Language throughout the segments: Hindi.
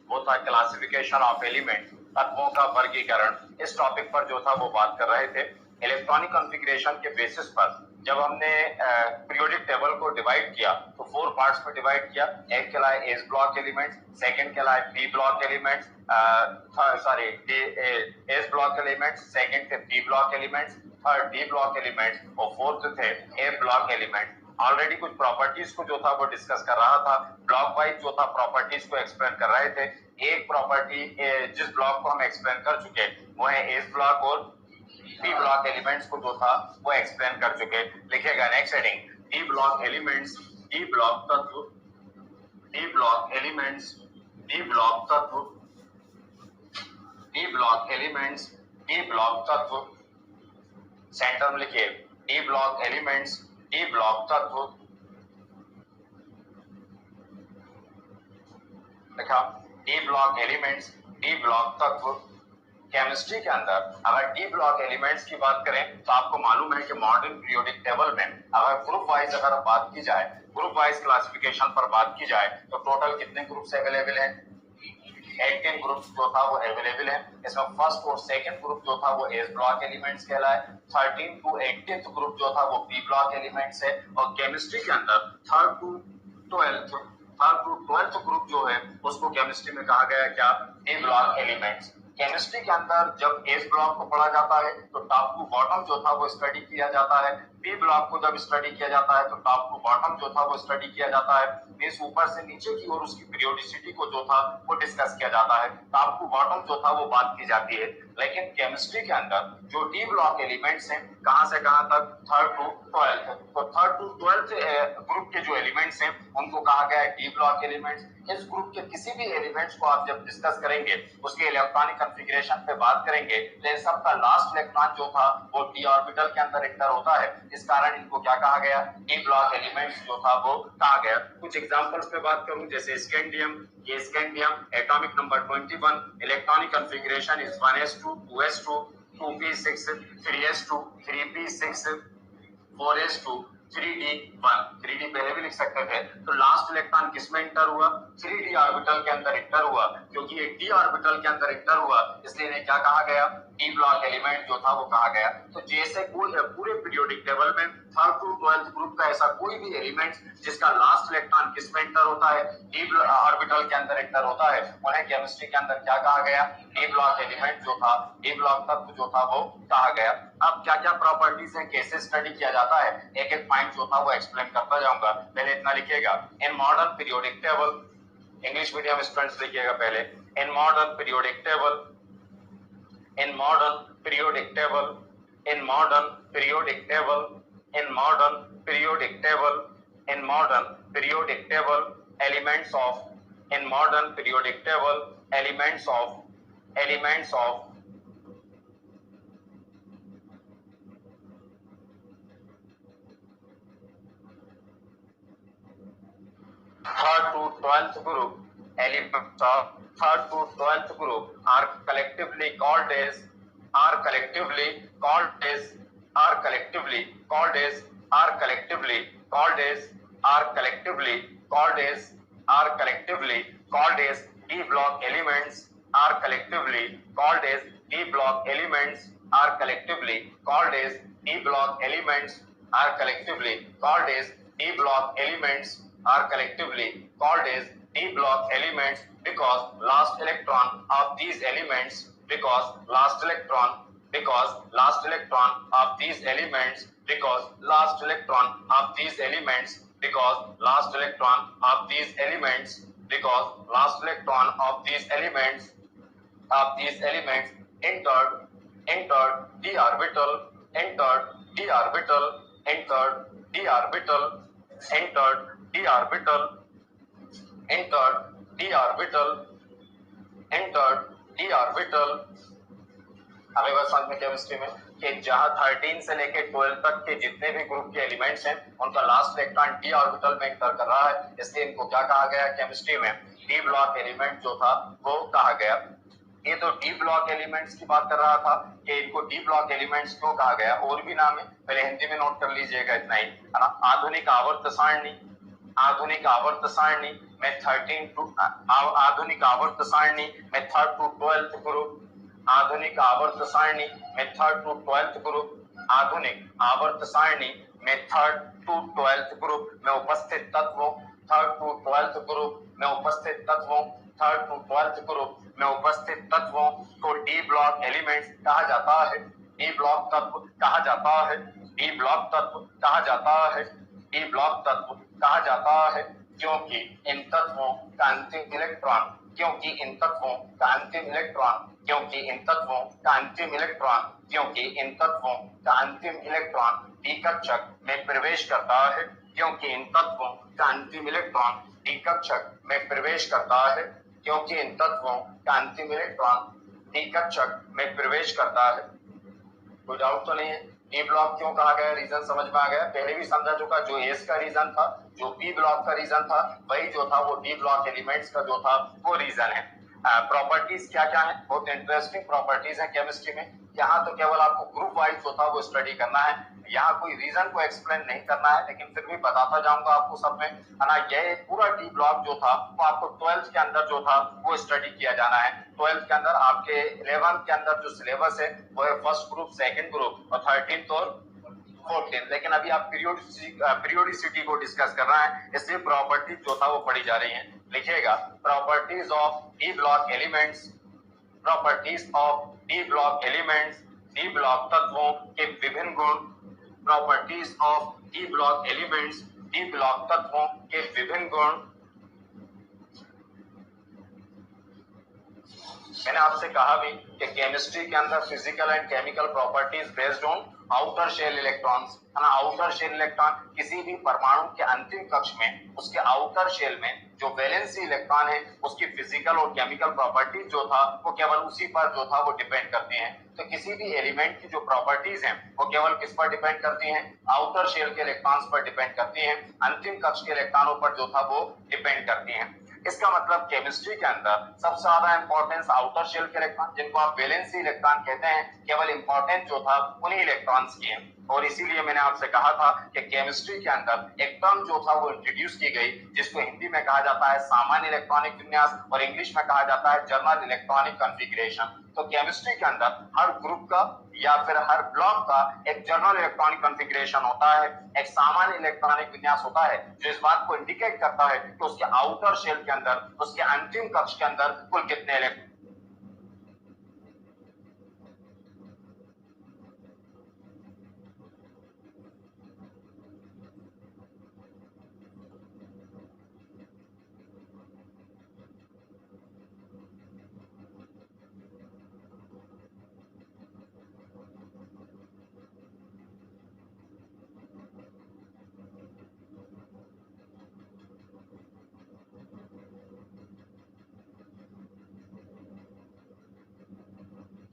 वो था क्लासिफिकेशन ऑफ एलिमेंट, तत्वों का वर्गीकरण। इस टॉपिक पर जो था वो बात कर रहे थे। इलेक्ट्रॉनिक कॉन्फ़िगरेशन के बेसिस पर जब हमने पीरियोडिक टेबल को डिवाइड किया तो 4 पार्ट्स में डिवाइड किया। एक कहलाए एस ब्लॉक एलिमेंट्स, सेकंड कहलाए P block elements, sorry S block elements, second थे P block elements, third D block elements और फोर्थ थे ए ब्लॉक एलिमेंट्स। ऑलरेडी कुछ प्रॉपर्टीज को जो था वो डिस्कस कर रहा था, ब्लॉक वाइज जो था प्रॉपर्टीज को एक्सप्लेन कर रहे थे। एक प्रॉपर्टी जिस ब्लॉक को हम एक्सप्लेन कर चुके वो है एस ब्लॉक और पी ब्लॉक एलिमेंट्स को जो था वो एक्सप्लेन कर चुके। लिखिएगा next heading, D block elements, D block तत्व, D block elements, D block तत्व, D block elements, D block तत्व। सेंटर में लिखिए D block elements, D block तत्व। लिखा D block elements, D block तत्व। केमिस्ट्री के अंदर अगर डी ब्लॉक एलिमेंट्स की बात करें तो आपको मालूम है कि मॉडर्न पीरियोडिक टेबल में अगर ग्रुप वाइज अगर बात की जाए, ग्रुप वाइज क्लासिफिकेशन पर बात की जाए तो टोटल कितने ग्रुप्स अवेलेबल हैं? 18 ग्रुप जो था वो अवेलेबल है। इसमें फर्स्ट और सेकंड ग्रुप जो था वो एस ब्लॉक एलिमेंट्स कहलाए। 13 टू 18th ग्रुप जो था वो पी ब्लॉक एलिमेंट्स है। और केमिस्ट्री के अंदर 3rd टू 12th ग्रुप जो है उसको केमिस्ट्री में कहा गया क्या? D block elements. केमिस्ट्री के अंदर जब एस ब्लॉक को पढ़ा जाता है तो टॉप टू बॉटम जो था वो स्टडी किया जाता है। पी ब्लॉक को जब स्टडी किया जाता है तो टॉप टू बॉटम जो था वो स्टडी किया जाता है। बेस ऊपर से नीचे की ओर उसकी पीरियोडिसिटी को जो था वो डिस्कस किया जाता है। टॉप टू बॉटम जो था वो बात की जाती है। लेकिन केमिस्ट्री के अंदर जो डी ब्लॉक एलिमेंट्स हैं कहां से कहां तक? 3rd to 12th। तो 3rd टू 12th ग्रुप के जो एलिमेंट्स हैं उनको कहा गया है डी ब्लॉक एलिमेंट्स। इस ग्रुप के किसी भी एलिमेंट्स को आप जब डिस्कस करेंगे, उसके इलेक्ट्रॉनिक कॉन्फ़िगरेशन पे बात करेंगे तो इन सब का लास्ट इलेक्ट्रॉन जो था वो डी ऑर्बिटल के अंदर एंटर होता है। इस कारण इनको क्या कहा गया? डी ब्लॉक एलिमेंट्स जो था वो कहा गया। कुछ एग्जांपल्स पे बात करूं जैसे स्कैंडियम, ये scandium atomic number 21, electronic configuration is 1s2 2s2 2p6 3s2 3p6 4s2 3d1। 3d पहले भी लिख सकते थे। तो लास्ट इलेक्ट्रॉन किसमें इंटर हुआ? 3d ऑर्बिटल के अंदर इंटर हुआ। क्योंकि ये d ऑर्बिटल के अंदर इंटर हुआ इसलिए इन्हें क्या कहा गया? डी ब्लॉक एलिमेंट जो था वो कहा गया। तो जैसे कोई पूरे पीरियोडिक टेबल में 3rd टू 12th ग्रुप का ऐसा कोई भी एलिमेंट जिसका लास्ट इलेक्ट्रॉन किसमें इंटर होता है? डी ऑर्बिटल के अंदर इंटर होता है, उन्हें केमिस्ट्री के अंदर क्या कहा गया? डी ब्लॉक एलिमेंट जो था, डी ब्लॉक तत्व जो था वो कहा गया। अब क्या क्या प्रॉपर्टीज है, कैसे स्टडी किया जाता है, एक एक पॉइंट जो था वो एक्सप्लेन करता जाऊंगा। पहले इतना लिखिएगा, in modern periodic table, English medium students लिखिएगा पहले, in modern periodic table, in modern periodic table, in modern periodic table, in modern periodic table, in modern periodic table, elements of, in modern periodic table, elements of 3rd to 12th group, elements of 3rd to 12th group are collectively called as, are collectively called as, are collectively called as, are collectively called as, are collectively called as, are collectively called as D block elements, are collectively called as D block elements, are collectively called as D block elements, are collectively called as D block elements, are collectively called as D block elements because last electron of these elements, because last electron, because last electron of these elements, because last electron of these elements, because last electron of these elements, because last electron of these elements, of these elements entered d orbital, entered d orbital, entered d orbital, entered d orbital, entered d orbital, entered d orbital। हमें बस समझ में केमिस्ट्री में कि जहां 13 से लेके 12 तक के जितने भी ग्रुप के एलिमेंट्स हैं उनका लास्ट इलेक्ट्रॉन डी ऑर्बिटल में इंटर कर रहा है, इसलिए इनको क्या कहा गया केमिस्ट्री में? डी ब्लॉक एलिमेंट जो था वो कहा गया। ये तो डी ब्लॉक एलिमेंट्स की बात कर रहा था कि इनको डी ब्लॉक एलिमेंट्स क्यों कहा गया, और भी नाम है, पहले हिंदी में नोट कर लीजिएगा, इतना ही है ना। आधुनिक आवर्त सारणी, आधुनिक आवर्त सारणी में 13 टू आधुनिक आवर्त सारणी में 3rd to 12th ग्रुप, आधुनिक आवर्त सारणी में 3rd to 12th ग्रुप, आधुनिक आवर्त सारणी में 3rd to 12th ग्रुप में उपस्थित तत्वों, 3rd to 12th ग्रुप में उपस्थित तत्वों, 3rd to 12th ग्रुप में उपस्थित तत्वों को डी ब्लॉक एलिमेंट्स कहा जाता है, डी ब्लॉक तत्व कहा जाता है, डी ब्लॉक तत्व कहा जाता है, डी ब्लॉक तत्व कहा जाता है, क्योंकि इन तत्वों का अंतिम इलेक्ट्रॉन, क्योंकि इन तत्वों का अंतिम इलेक्ट्रॉन, क्योंकि इन तत्वों का अंतिम इलेक्ट्रॉन, क्योंकि इन तत्वों का अंतिम इलेक्ट्रॉन डी कक्षक में प्रवेश करता है, क्योंकि इन तत्वों का अंतिम इलेक्ट्रॉन डी कक्षक में प्रवेश करता है, क्योंकि इन तत्वों का अंतिम इलेक्ट्रॉन डी कक्षक में प्रवेश करता है। कोई डाउट तो नहीं है? डी ब्लॉक क्यों कहा गया, रीजन समझ में आ गया? पहले भी समझा चुका, जो एस का रीजन था, जो पी ब्लॉक का रीजन था, वही जो था वो डी ब्लॉक एलिमेंट्स का जो था वो रीजन है। प्रॉपर्टीज क्या क्या है? बहुत इंटरेस्टिंग प्रॉपर्टीज है केमिस्ट्री में। यहाँ तो केवल आपको ग्रुप वाइज जो था वो स्टडी करना है, यहाँ कोई रीजन को एक्सप्लेन नहीं करना है, लेकिन फिर भी बताता जाऊंगा आपको सब में, है ना। ये पूरा डी ब्लॉक जो था वो आपको 12th के अंदर जो था वो स्टडी किया जाना है। 12th के अंदर आपके 11th के अंदर जो सिलेबस है वो है फर्स्ट ग्रुप, सेकंड ग्रुप और 13th और 14th। लेकिन अभी आप पीरियोडिसिटी को डिस्कस कर रहे हैं, इसलिए प्रॉपर्टीज जो था वो पढ़ी जा रही है। लिखिएगा, properties of D block elements, properties of D block elements, D block तत्वों के विभिन्न गुण, properties of D block elements, D block तत्वों के विभिन्न गुण। मैंने आपसे कहा भी कि केमिस्ट्री के अंदर physical and chemical properties based on outer shell electrons, है ना। आउटर शेल इलेक्ट्रॉन किसी भी परमाणु के अंतिम कक्ष में उसके आउटर शेल में जो वैलेंसी इलेक्ट्रॉन है उसकी फिजिकल और केमिकल प्रॉपर्टीज जो था वो केवल उसी पर जो था वो डिपेंड करती हैं। तो किसी भी एलिमेंट की जो प्रॉपर्टीज हैं वो केवल किस पर डिपेंड करती हैं? आउटर शेल के इलेक्ट्रॉन्स पर डिपेंड करती हैं, अंतिम कक्ष के इलेक्ट्रॉनों पर जो था वो डिपेंड करती हैं। इसका मतलब केमिस्ट्री के अंदर सबसे ज्यादा इंपॉर्टेंस आउटर शेल के इलेक्ट्रॉन, जिनको आप वैलेंसी इलेक्ट्रॉन कहते हैं, केवल इंपॉर्टेंस जो था उन्हीं इलेक्ट्रॉन्स की है। और इसीलिए मैंने आपसे कहा था कि केमिस्ट्री के अंदर एक टर्म जो था वो इंट्रोड्यूस की गई, जिसको हिंदी में कहा जाता है सामान्य इलेक्ट्रॉनिक विन्यास और इंग्लिश में कहा जाता है जनरल इलेक्ट्रॉनिक कॉन्फ़िगरेशन। तो केमिस्ट्री के अंदर हर ग्रुप का या फिर हर ब्लॉक का एक जनरल इलेक्ट्रॉनिक कॉन्फ़िगरेशन होता है, एक सामान्य इलेक्ट्रॉनिक विन्यास होता है, जो इस बात को इंडिकेट करता है कि उसके आउटर शेल के अंदर, उसके अंतिम कक्ष के अंदर कुल कितने इलेक्ट्रॉन।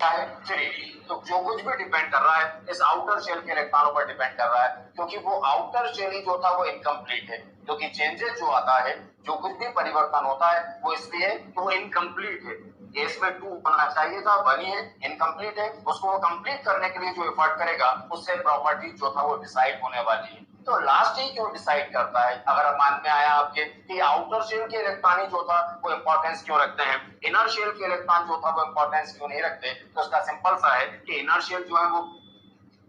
है 3। तो जो कुछ भी डिपेंड कर रहा है इस आउटर शेल के इलेक्ट्रॉनों पर डिपेंड कर रहा है, क्योंकि वो आउटर शेल ही जो था वो इनकम्प्लीट है, क्योंकि चेंजेस जो आता है, जो कुछ भी परिवर्तन होता है वो इसलिए तो इनकम्प्लीट है। इसमें 2 होना चाहिए था, 1 ही है, इनकम्प्लीट है। उसको वो कंप्लीट करने के लिए जो एफर्ट करेगा उससे प्रॉपर्टी जो था वो डिसाइड होने वाली है। तो लास्ट ही क्यों डिसाइड करता है? अगर मान में आया आपके कि आउटर शेल के इलेक्ट्रॉन जो था वो इंपॉर्टेंस क्यों रखते हैं, इनर शेल के इलेक्ट्रॉन जो था वो इंपॉर्टेंस क्यों नहीं रखते? तो उसका सिंपल सा है कि इनर शेल जो है वो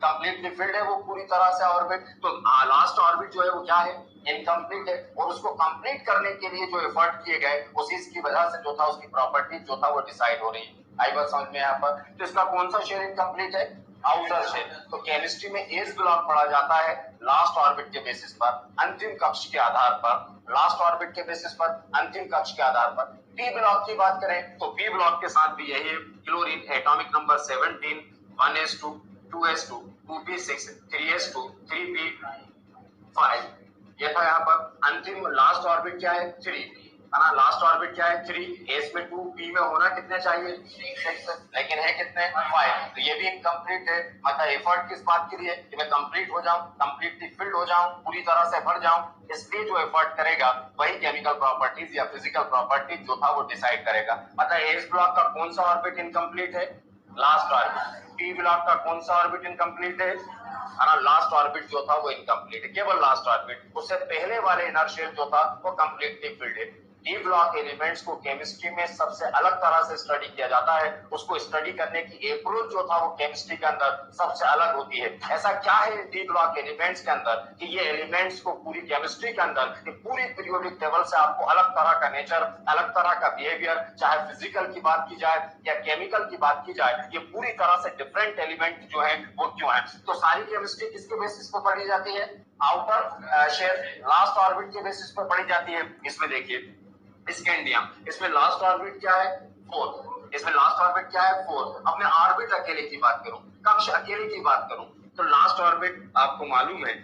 कंप्लीटली फिल्ड है, वो पूरी तरह से ऑर्बिट, तो लास्ट ऑर्बिट जो है वो क्या है? इनकम्प्लीट है। और उसको कंप्लीट करने के लिए जो एफर्ट किए गए उसी की वजह से जो था उसकी प्रॉपर्टी जो था वो डिसाइड हो रही है। आई बात समझ में यहाँ पर? तो इसका कौन सा शेल इनकम्प्लीट है? Outer shell. तो केमिस्ट्री में एस ब्लॉक पढ़ा जाता है लास्ट ऑर्बिट के बेसिस पर, अंतिम कक्ष के आधार पर, लास्ट ऑर्बिट के बेसिस पर, अंतिम कक्ष के आधार पर। पी ब्लॉक की बात करें तो पी ब्लॉक के साथ भी यही है, chlorine atomic number 17, 1s2, 2s2, 2p6, 3s2, 3p5। ये था यहाँ पर। अंतिम लास्ट ऑर्बिट क्या है? 3, है ना। लास्ट ऑर्बिट क्या है? 3। एस में 2, पी में होना कितने चाहिए? 6, लेकिन है कितने? 5। तो ये भी इनकम्प्लीट है। मतलब एफर्ट किस बात के लिए? कि मैं कंप्लीट हो जाऊं, कंप्लीटली फिल्ड हो जाऊं, पूरी तरह से भर जाऊं। इसलिए जो एफर्ट करेगा वही केमिकल प्रॉपर्टीज या फिजिकल प्रॉपर्टीज जो था वो डिसाइड करेगा। मतलब एस ब्लॉक का कौन सा ऑर्बिट इनकम्प्लीट है? Last orbit. पी ब्लॉक का कौन सा ऑर्बिट इनकम्प्लीट है? है ना, लास्ट ऑर्बिट जो था वो इनकम्प्लीट है, केवल लास्ट ऑर्बिट, उससे पहले वाले इनर शेल जो था वो कंप्लीटली फिल्ड है। डी ब्लॉक एलिमेंट्स को केमिस्ट्री में सबसे अलग तरह से स्टडी किया जाता है, उसको स्टडी करने की अप्रोच जो था वो केमिस्ट्री के अंदर सबसे अलग होती है। ऐसा क्या है डी ब्लॉक एलिमेंट्स के अंदर कि ये एलिमेंट्स को पूरी केमिस्ट्री के अंदर पूरी पीरियोडिक टेबल से आपको अलग तरह का नेचर, अलग तरह का बिहेवियर, चाहे फिजिकल की बात की जाए या केमिकल की बात की जाए, ये पूरी तरह से डिफरेंट एलिमेंट जो है वो क्यों है। तो सारी केमिस्ट्री किसके बेसिस पर पढ़ी जाती है, आउटर शेल लास्ट ऑर्बिट के बेसिस पर पढ़ी जाती है। इसमें देखिए स्कैंडियम, इसमें लास्ट ऑर्बिट क्या है 4, इसमें लास्ट ऑर्बिट क्या है 4। अब मैं ऑर्बिट अकेले की बात करूं, कक्ष अकेले की बात करूं, तो लास्ट ऑर्बिट आपको मालूम है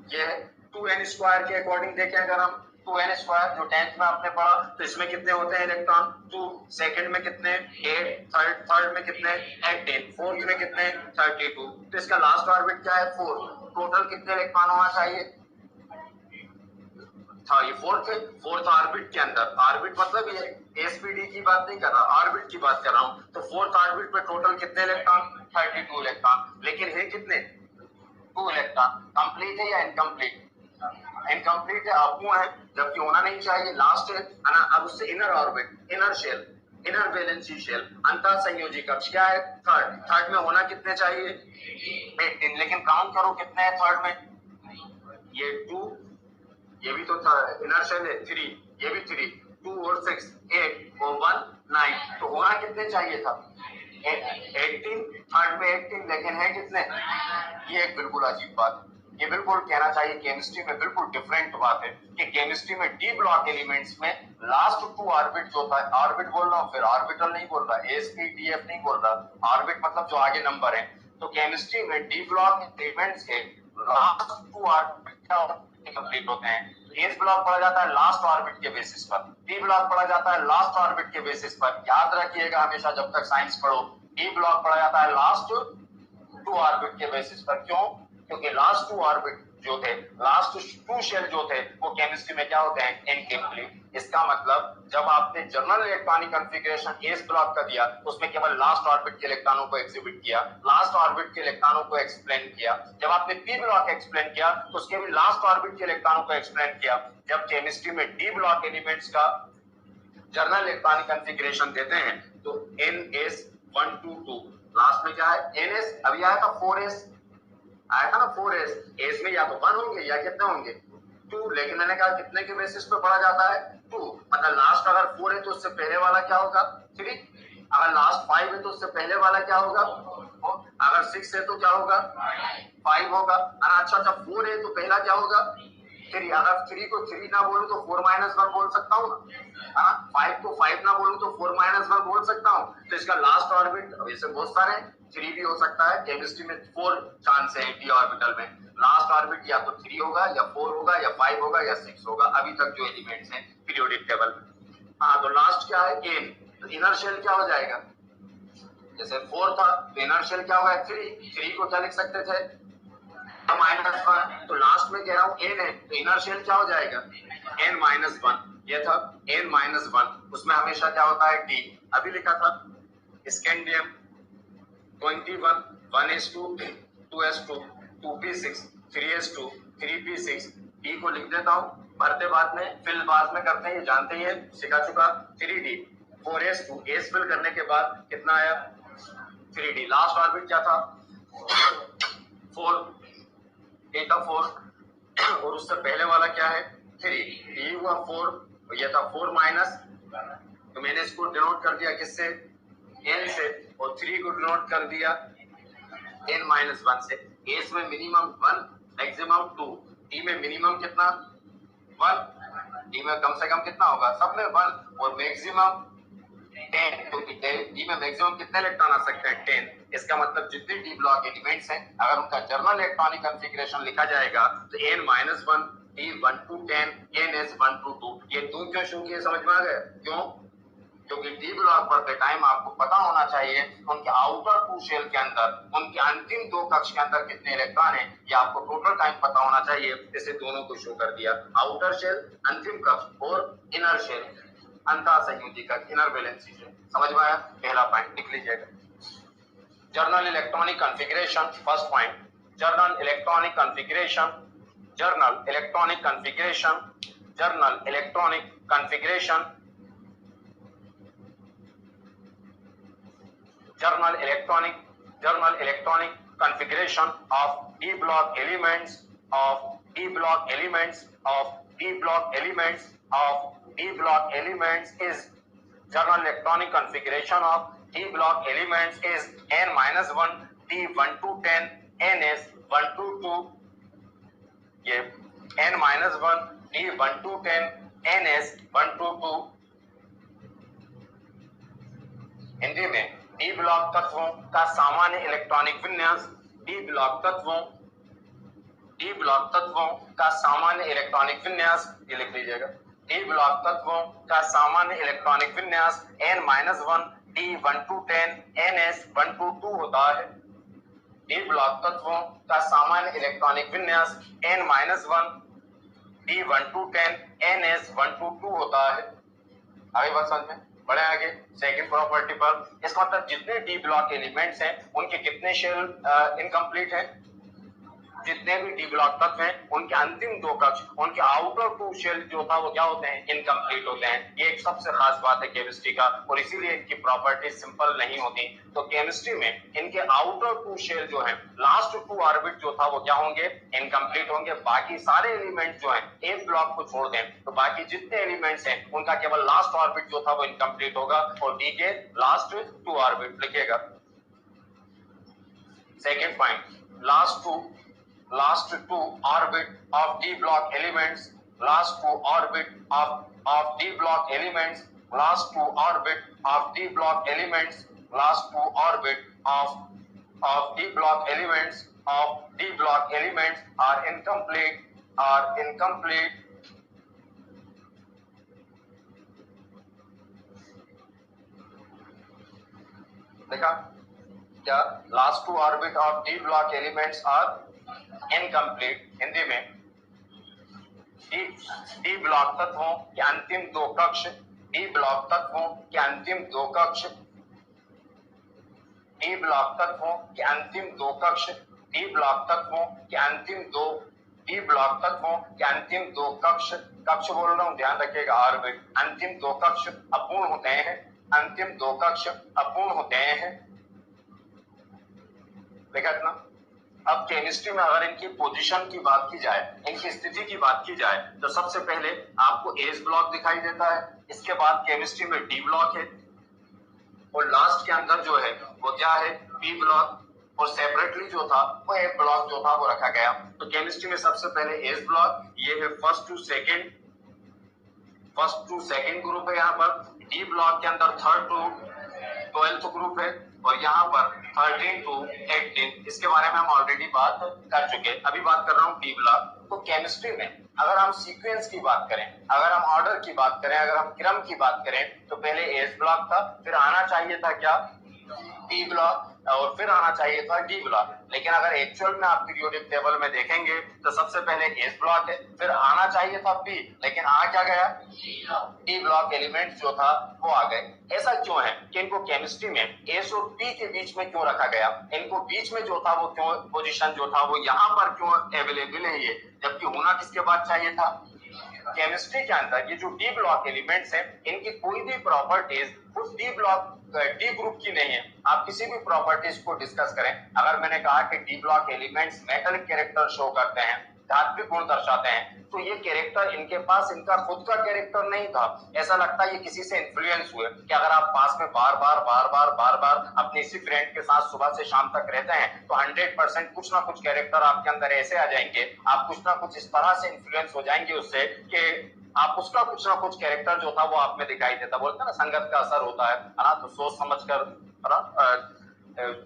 ये 2n² के अकॉर्डिंग देखें, अगर हम 2n² जो 10th में आपने पढ़ा, तो इसमें कितने होते हैं इलेक्ट्रॉन 2, सेकंड में कितने 8, थर्ड में कितने 18, फोर्थ में कितने 32, तो इसका लास्ट ऑर्बिट क्या है 4। टोटल कितने इलेक्ट्रॉन होना चाहिए, हाँ ये फोर्थ ऑर्बिट के अंदर, ऑर्बिट मतलब ये एसपीडी की बात नहीं कर रहा, ऑर्बिट की बात कर रहा हूं, तो फोर्थ ऑर्बिट पे टोटल कितने इलेक्ट्रॉन 32 इलेक्ट्रॉन, लेकिन है कितने 2 इलेक्ट्रॉन। कंप्लीट है या इनकम्प्लीट, इनकम्प्लीट है, अपूर्ण है, जबकि होना नहीं चाहिए, लास्ट है ना। अब उससे inner orbit, inner shell, inner valency shell, अंतर संयोजी कक्ष क्या है थर्ड में होना कितने चाहिए 18, लेकिन काउंट करो कितने हैं थर्ड में, ये 2, ये भी तो था इनर शेल है 3, ये भी 3, 2 और 6 8 और 1 9, तो होना कितने चाहिए था 18, थर्ड में 18, लेकिन है कितने। ये एक बिल्कुल अजीब बात, ये बिल्कुल कहना चाहिए केमिस्ट्री में बिल्कुल डिफरेंट बात है कि केमिस्ट्री में डी ब्लॉक एलिमेंट्स में लास्ट 2 ऑर्बिट जो था, ऑर्बिट बोल रहा हूँ फिर ऑर्बिटल नहीं बोल रहा, एसपी डीएफ नहीं बोल रहा, ऑर्बिट मतलब जो आगे नंबर है, तो केमिस्ट्री में डी ब्लॉक एलिमेंट्स के लास्ट 2 ऑर्बिट कंप्लीट होते हैं। एस ब्लॉक पढ़ा जाता है लास्ट ऑर्बिट के बेसिस पर, डी ब्लॉक पढ़ा जाता है लास्ट ऑर्बिट के बेसिस पर। याद रखिएगा हमेशा जब तक साइंस पढ़ो, डी ब्लॉक पढ़ा जाता है लास्ट 2 ऑर्बिट के बेसिस पर। क्यों, क्योंकि लास्ट 2 ऑर्बिट जो थे, लास्ट 2 शेल जो थे वो केमिस्ट्री में क्या होते हैं इनकम्प्लीट। इसका मतलब जब आपने general electronic configuration S block का दिया, उसमें केवल लास्ट ऑर्बिट के इलेक्ट्रॉनों को एग्जिबिट किया, लास्ट ऑर्बिट के इलेक्ट्रॉनों को एक्सप्लेन किया। जब आपने पी ब्लॉक एक्सप्लेन किया तो उसके भी लास्ट ऑर्बिट के इलेक्ट्रॉनों को एक्सप्लेन किया। जब केमिस्ट्री में डी ब्लॉक एलिमेंट्स का जनरल इलेक्ट्रॉनिक कॉन्फ़िगरेशन देते हैं तो NS122, लास्ट में क्या है NS, अभी आया था 4S, आया था ना 4S, एस में या तो 1 होंगे या कितने होंगे 2, लेकिन मैंने कहा कितने के बेसिस पे पढ़ा जाता है 2, मतलब लास्ट अगर 4 है तो उससे पहले वाला क्या होगा 3, अगर लास्ट 5 है तो उससे पहले वाला क्या होगा 4, अगर 6 है तो क्या होगा 5 होगा। अच्छा 4 है तो पहला क्या होगा 3, अगर 3 को 3 ना बोलूं तो 4-1 बोल सकता हूँ ना, 5 को 5 ना बोलूं तो 4-1 बोल सकता हूँ। तो इसका लास्ट ऑर्बिट वैसे बहुत सारे 3 भी हो सकता है, केमिस्ट्री में 4 चांस है डी ऑर्बिटल में, लास्ट ऑर्बिट या तो 3 होगा या 4 होगा या 5 होगा या 6 होगा, अभी तक जो एलिमेंट्स हैं पीरियोडिक टेबल। हाँ तो लास्ट क्या है एन, तो इनर शेल क्या हो जाएगा, जैसे 4 था तो इनर शेल क्या होगा 3 को क्या लिख सकते थे -1, तो लास्ट में कह रहा हूँ n है तो इनर शेल क्या हो जाएगा n-1, ये था n-1, उसमें हमेशा क्या होता है d, अभी लिखा था scandium 21 1s2 2s2 2p6 3s2 3p6, d को लिख देता हूँ, भरते बाद में फिल बाद में करते हैं, ये जानते ही है सिखा चुका 3d 4s2, s फिल करने के बाद कितना आया 3d, लास्ट ऑर्बिट क्या था 4, ये था 4 और उससे पहले वाला क्या है 3, ये हुआ 4, ये था 4 माइनस, तो मैंने इसको डिनोट कर दिया किससे n से, और 3 को डिनोट कर दिया n-1 से। एस में मिनिमम 1 मैक्सिमम 2, डी में मिनिमम कितना 1, डी में कम से कम कितना होगा सब में 1 और मैक्सिमम 10, क्योंकि डी में मैक्सिमम कितने इलेक्ट्रॉन आ सकते हैं 10। इसका मतलब जितने डी ब्लॉक एलिमेंट्स हैं अगर उनका जर्नल इलेक्ट्रॉनिक कॉन्फ़िगरेशन लिखा जाएगा तो n-1 d1 to 10 ns1 to 2, ये 2 क्यों शो किए समझ में आ गया, क्यों, क्योंकि डी ब्लॉक पढ़ते टाइम आपको पता होना चाहिए उनके आउटर 2 शेल के अंदर उनके अंतिम 2 कक्ष के अंदर कितने इलेक्ट्रॉन हैं, ये आपको टोटल टाइम पता होना चाहिए। इसे दोनों को शो कर दिया, आउटर शेल अंतिम कक्ष और इनर शेल अंतर संयोजी कक्ष, इनर वैलेंसी शेल। समझ में आया, पहला पॉइंट लिख लीजिएगा। Journal electronic configuration, first point, journal electronic configuration, journal electronic configuration, journal electronic configuration, journal electronic configuration of D block elements of D block elements of D block elements of D block elements is journal electronic configuration of D block elements is n-1 D1 to 10 ns 1 to 2 ये n-1 D1 to 10 ns 1 to 2 Hindi में डी ब्लॉक तत्वों का सामान्य इलेक्ट्रॉनिक विन्यास, डी ब्लॉक तत्वों का सामान्य इलेक्ट्रॉनिक विन्यास, ये लिख लीजिएगा, डी ब्लॉक तत्वों का सामान्य इलेक्ट्रॉनिक विन्यास n-1 D1 to 10 ns 1 to 2 होता है। डी ब्लॉक तत्वों का सामान्य इलेक्ट्रॉनिक विन्यास n-1 D1 to 10 ns 1 to 2 होता है। आगे बात समझ में, बढ़े आगे सेकंड प्रॉपर्टी पर। इसका मतलब जितने डी ब्लॉक एलिमेंट्स हैं उनके कितने शेल इनकम्प्लीट हैं, जितने भी डी ब्लॉक तत्व हैं उनके अंतिम दो कक्ष, उनके आउटर टू शेल जो था वो क्या होते हैं, इनकम्प्लीट होते हैं। ये एक सबसे खास बात है केमिस्ट्री का, और इसीलिए इनकी प्रॉपर्टी सिंपल नहीं होती। तो केमिस्ट्री में इनके आउटर टू शेल जो है, लास्ट टू ऑर्बिट जो था वो क्या होंगे, इनकम्प्लीट होंगे। बाकी सारे एलिमेंट जो है एस ब्लॉक को छोड़ दें तो बाकी जितने एलिमेंट्स हैं उनका केवल लास्ट ऑर्बिट जो था वो इनकम्प्लीट होगा, और डी के लास्ट टू ऑर्बिट लिखिएगा। Second point, last two orbit of d block elements, last two orbit of d block elements, last two orbit of d block elements, last two orbit of d block elements are incomplete देखा क्या, last two orbit of D block elements are incomplete. Hindi में डी ब्लॉक तत्वों के अंतिम दो कक्ष, डी ब्लॉक तत्वों के अंतिम दो कक्ष, डी ब्लॉक तत्वों के अंतिम दो कक्ष, डी ब्लॉक तत्वों के अंतिम दो, डी ब्लॉक तत्वों के अंतिम दो कक्ष, कक्ष बोल रहा हूं ध्यान रखिएगा, ऑर्बिट, अंतिम दो कक्ष अपूर्ण होते हैं, अंतिम दो कक्ष अपूर्ण होते हैं। देखा इतना। अब केमिस्ट्री में अगर इनकी पोजीशन की बात की जाए, इनकी स्थिति की बात की जाए, तो सबसे पहले आपको एस ब्लॉक दिखाई देता है, इसके बाद केमिस्ट्री में डी ब्लॉक है, और लास्ट के अंदर जो है वो क्या है, पी ब्लॉक, और सेपरेटली जो था वो ए ब्लॉक जो था वो रखा गया। तो केमिस्ट्री में सबसे पहले एस ब्लॉक, ये है फर्स्ट टू सेकेंड ग्रुप है, यहाँ पर डी ब्लॉक के अंदर 3rd to 12th ग्रुप है, और यहाँ पर 13 to 18, इसके बारे में हम ऑलरेडी बात कर चुके हैं। अभी बात कर रहा हूँ डी ब्लॉक। तो केमिस्ट्री में अगर हम सीक्वेंस की बात करें, अगर हम ऑर्डर की बात करें, अगर हम क्रम की बात करें, तो पहले एस ब्लॉक था, फिर आना चाहिए था क्या, डी ब्लॉक, और फिर आना चाहिए था डी ब्लॉक। लेकिन अगर एक्चुअल में आप पीरियोडिक टेबल में देखेंगे तो सबसे पहले एस ब्लॉक है, फिर आना चाहिए था पी, लेकिन आ क्या गया, डी ब्लॉक एलिमेंट जो था वो आ गए। ऐसा क्यों है कि इनको केमिस्ट्री में एस और पी के बीच में क्यों रखा गया, इनको बीच में जो था वो क्यों, पोजीशन जो था वो यहाँ पर क्यों अवेलेबल है ये, जबकि होना किसके बाद चाहिए था। केमिस्ट्री के अंदर ये जो डी ब्लॉक एलिमेंट्स हैं, इनकी कोई भी प्रॉपर्टीज उस डी ब्लॉक डी ग्रुप की नहीं है। आप किसी भी प्रॉपर्टीज को डिस्कस करें, अगर मैंने कहा कि D block elements metallic character show करते हैं, धात्विक गुण दर्शाते हैं, तो ये कैरेक्टर इनके पास इनका खुद का कैरेक्टर नहीं था। ऐसा लगता है ये किसी से इन्फ्लुएंस हुए कि अगर आप पास में बार बार अपने इसी फ्रेंड के साथ सुबह से शाम तक रहते हैं तो 100% कुछ ना कुछ कैरेक्टर आपके अंदर ऐसे आ जाएंगे, आप कुछ ना कुछ इस तरह से इन्फ्लुएंस हो जाएंगे उससे कि आप उसका कुछ ना कुछ कैरेक्टर जो था वो आप में दिखाई देता। बोलते हैं ना संगत का असर होता है ना, तो सोच समझ कर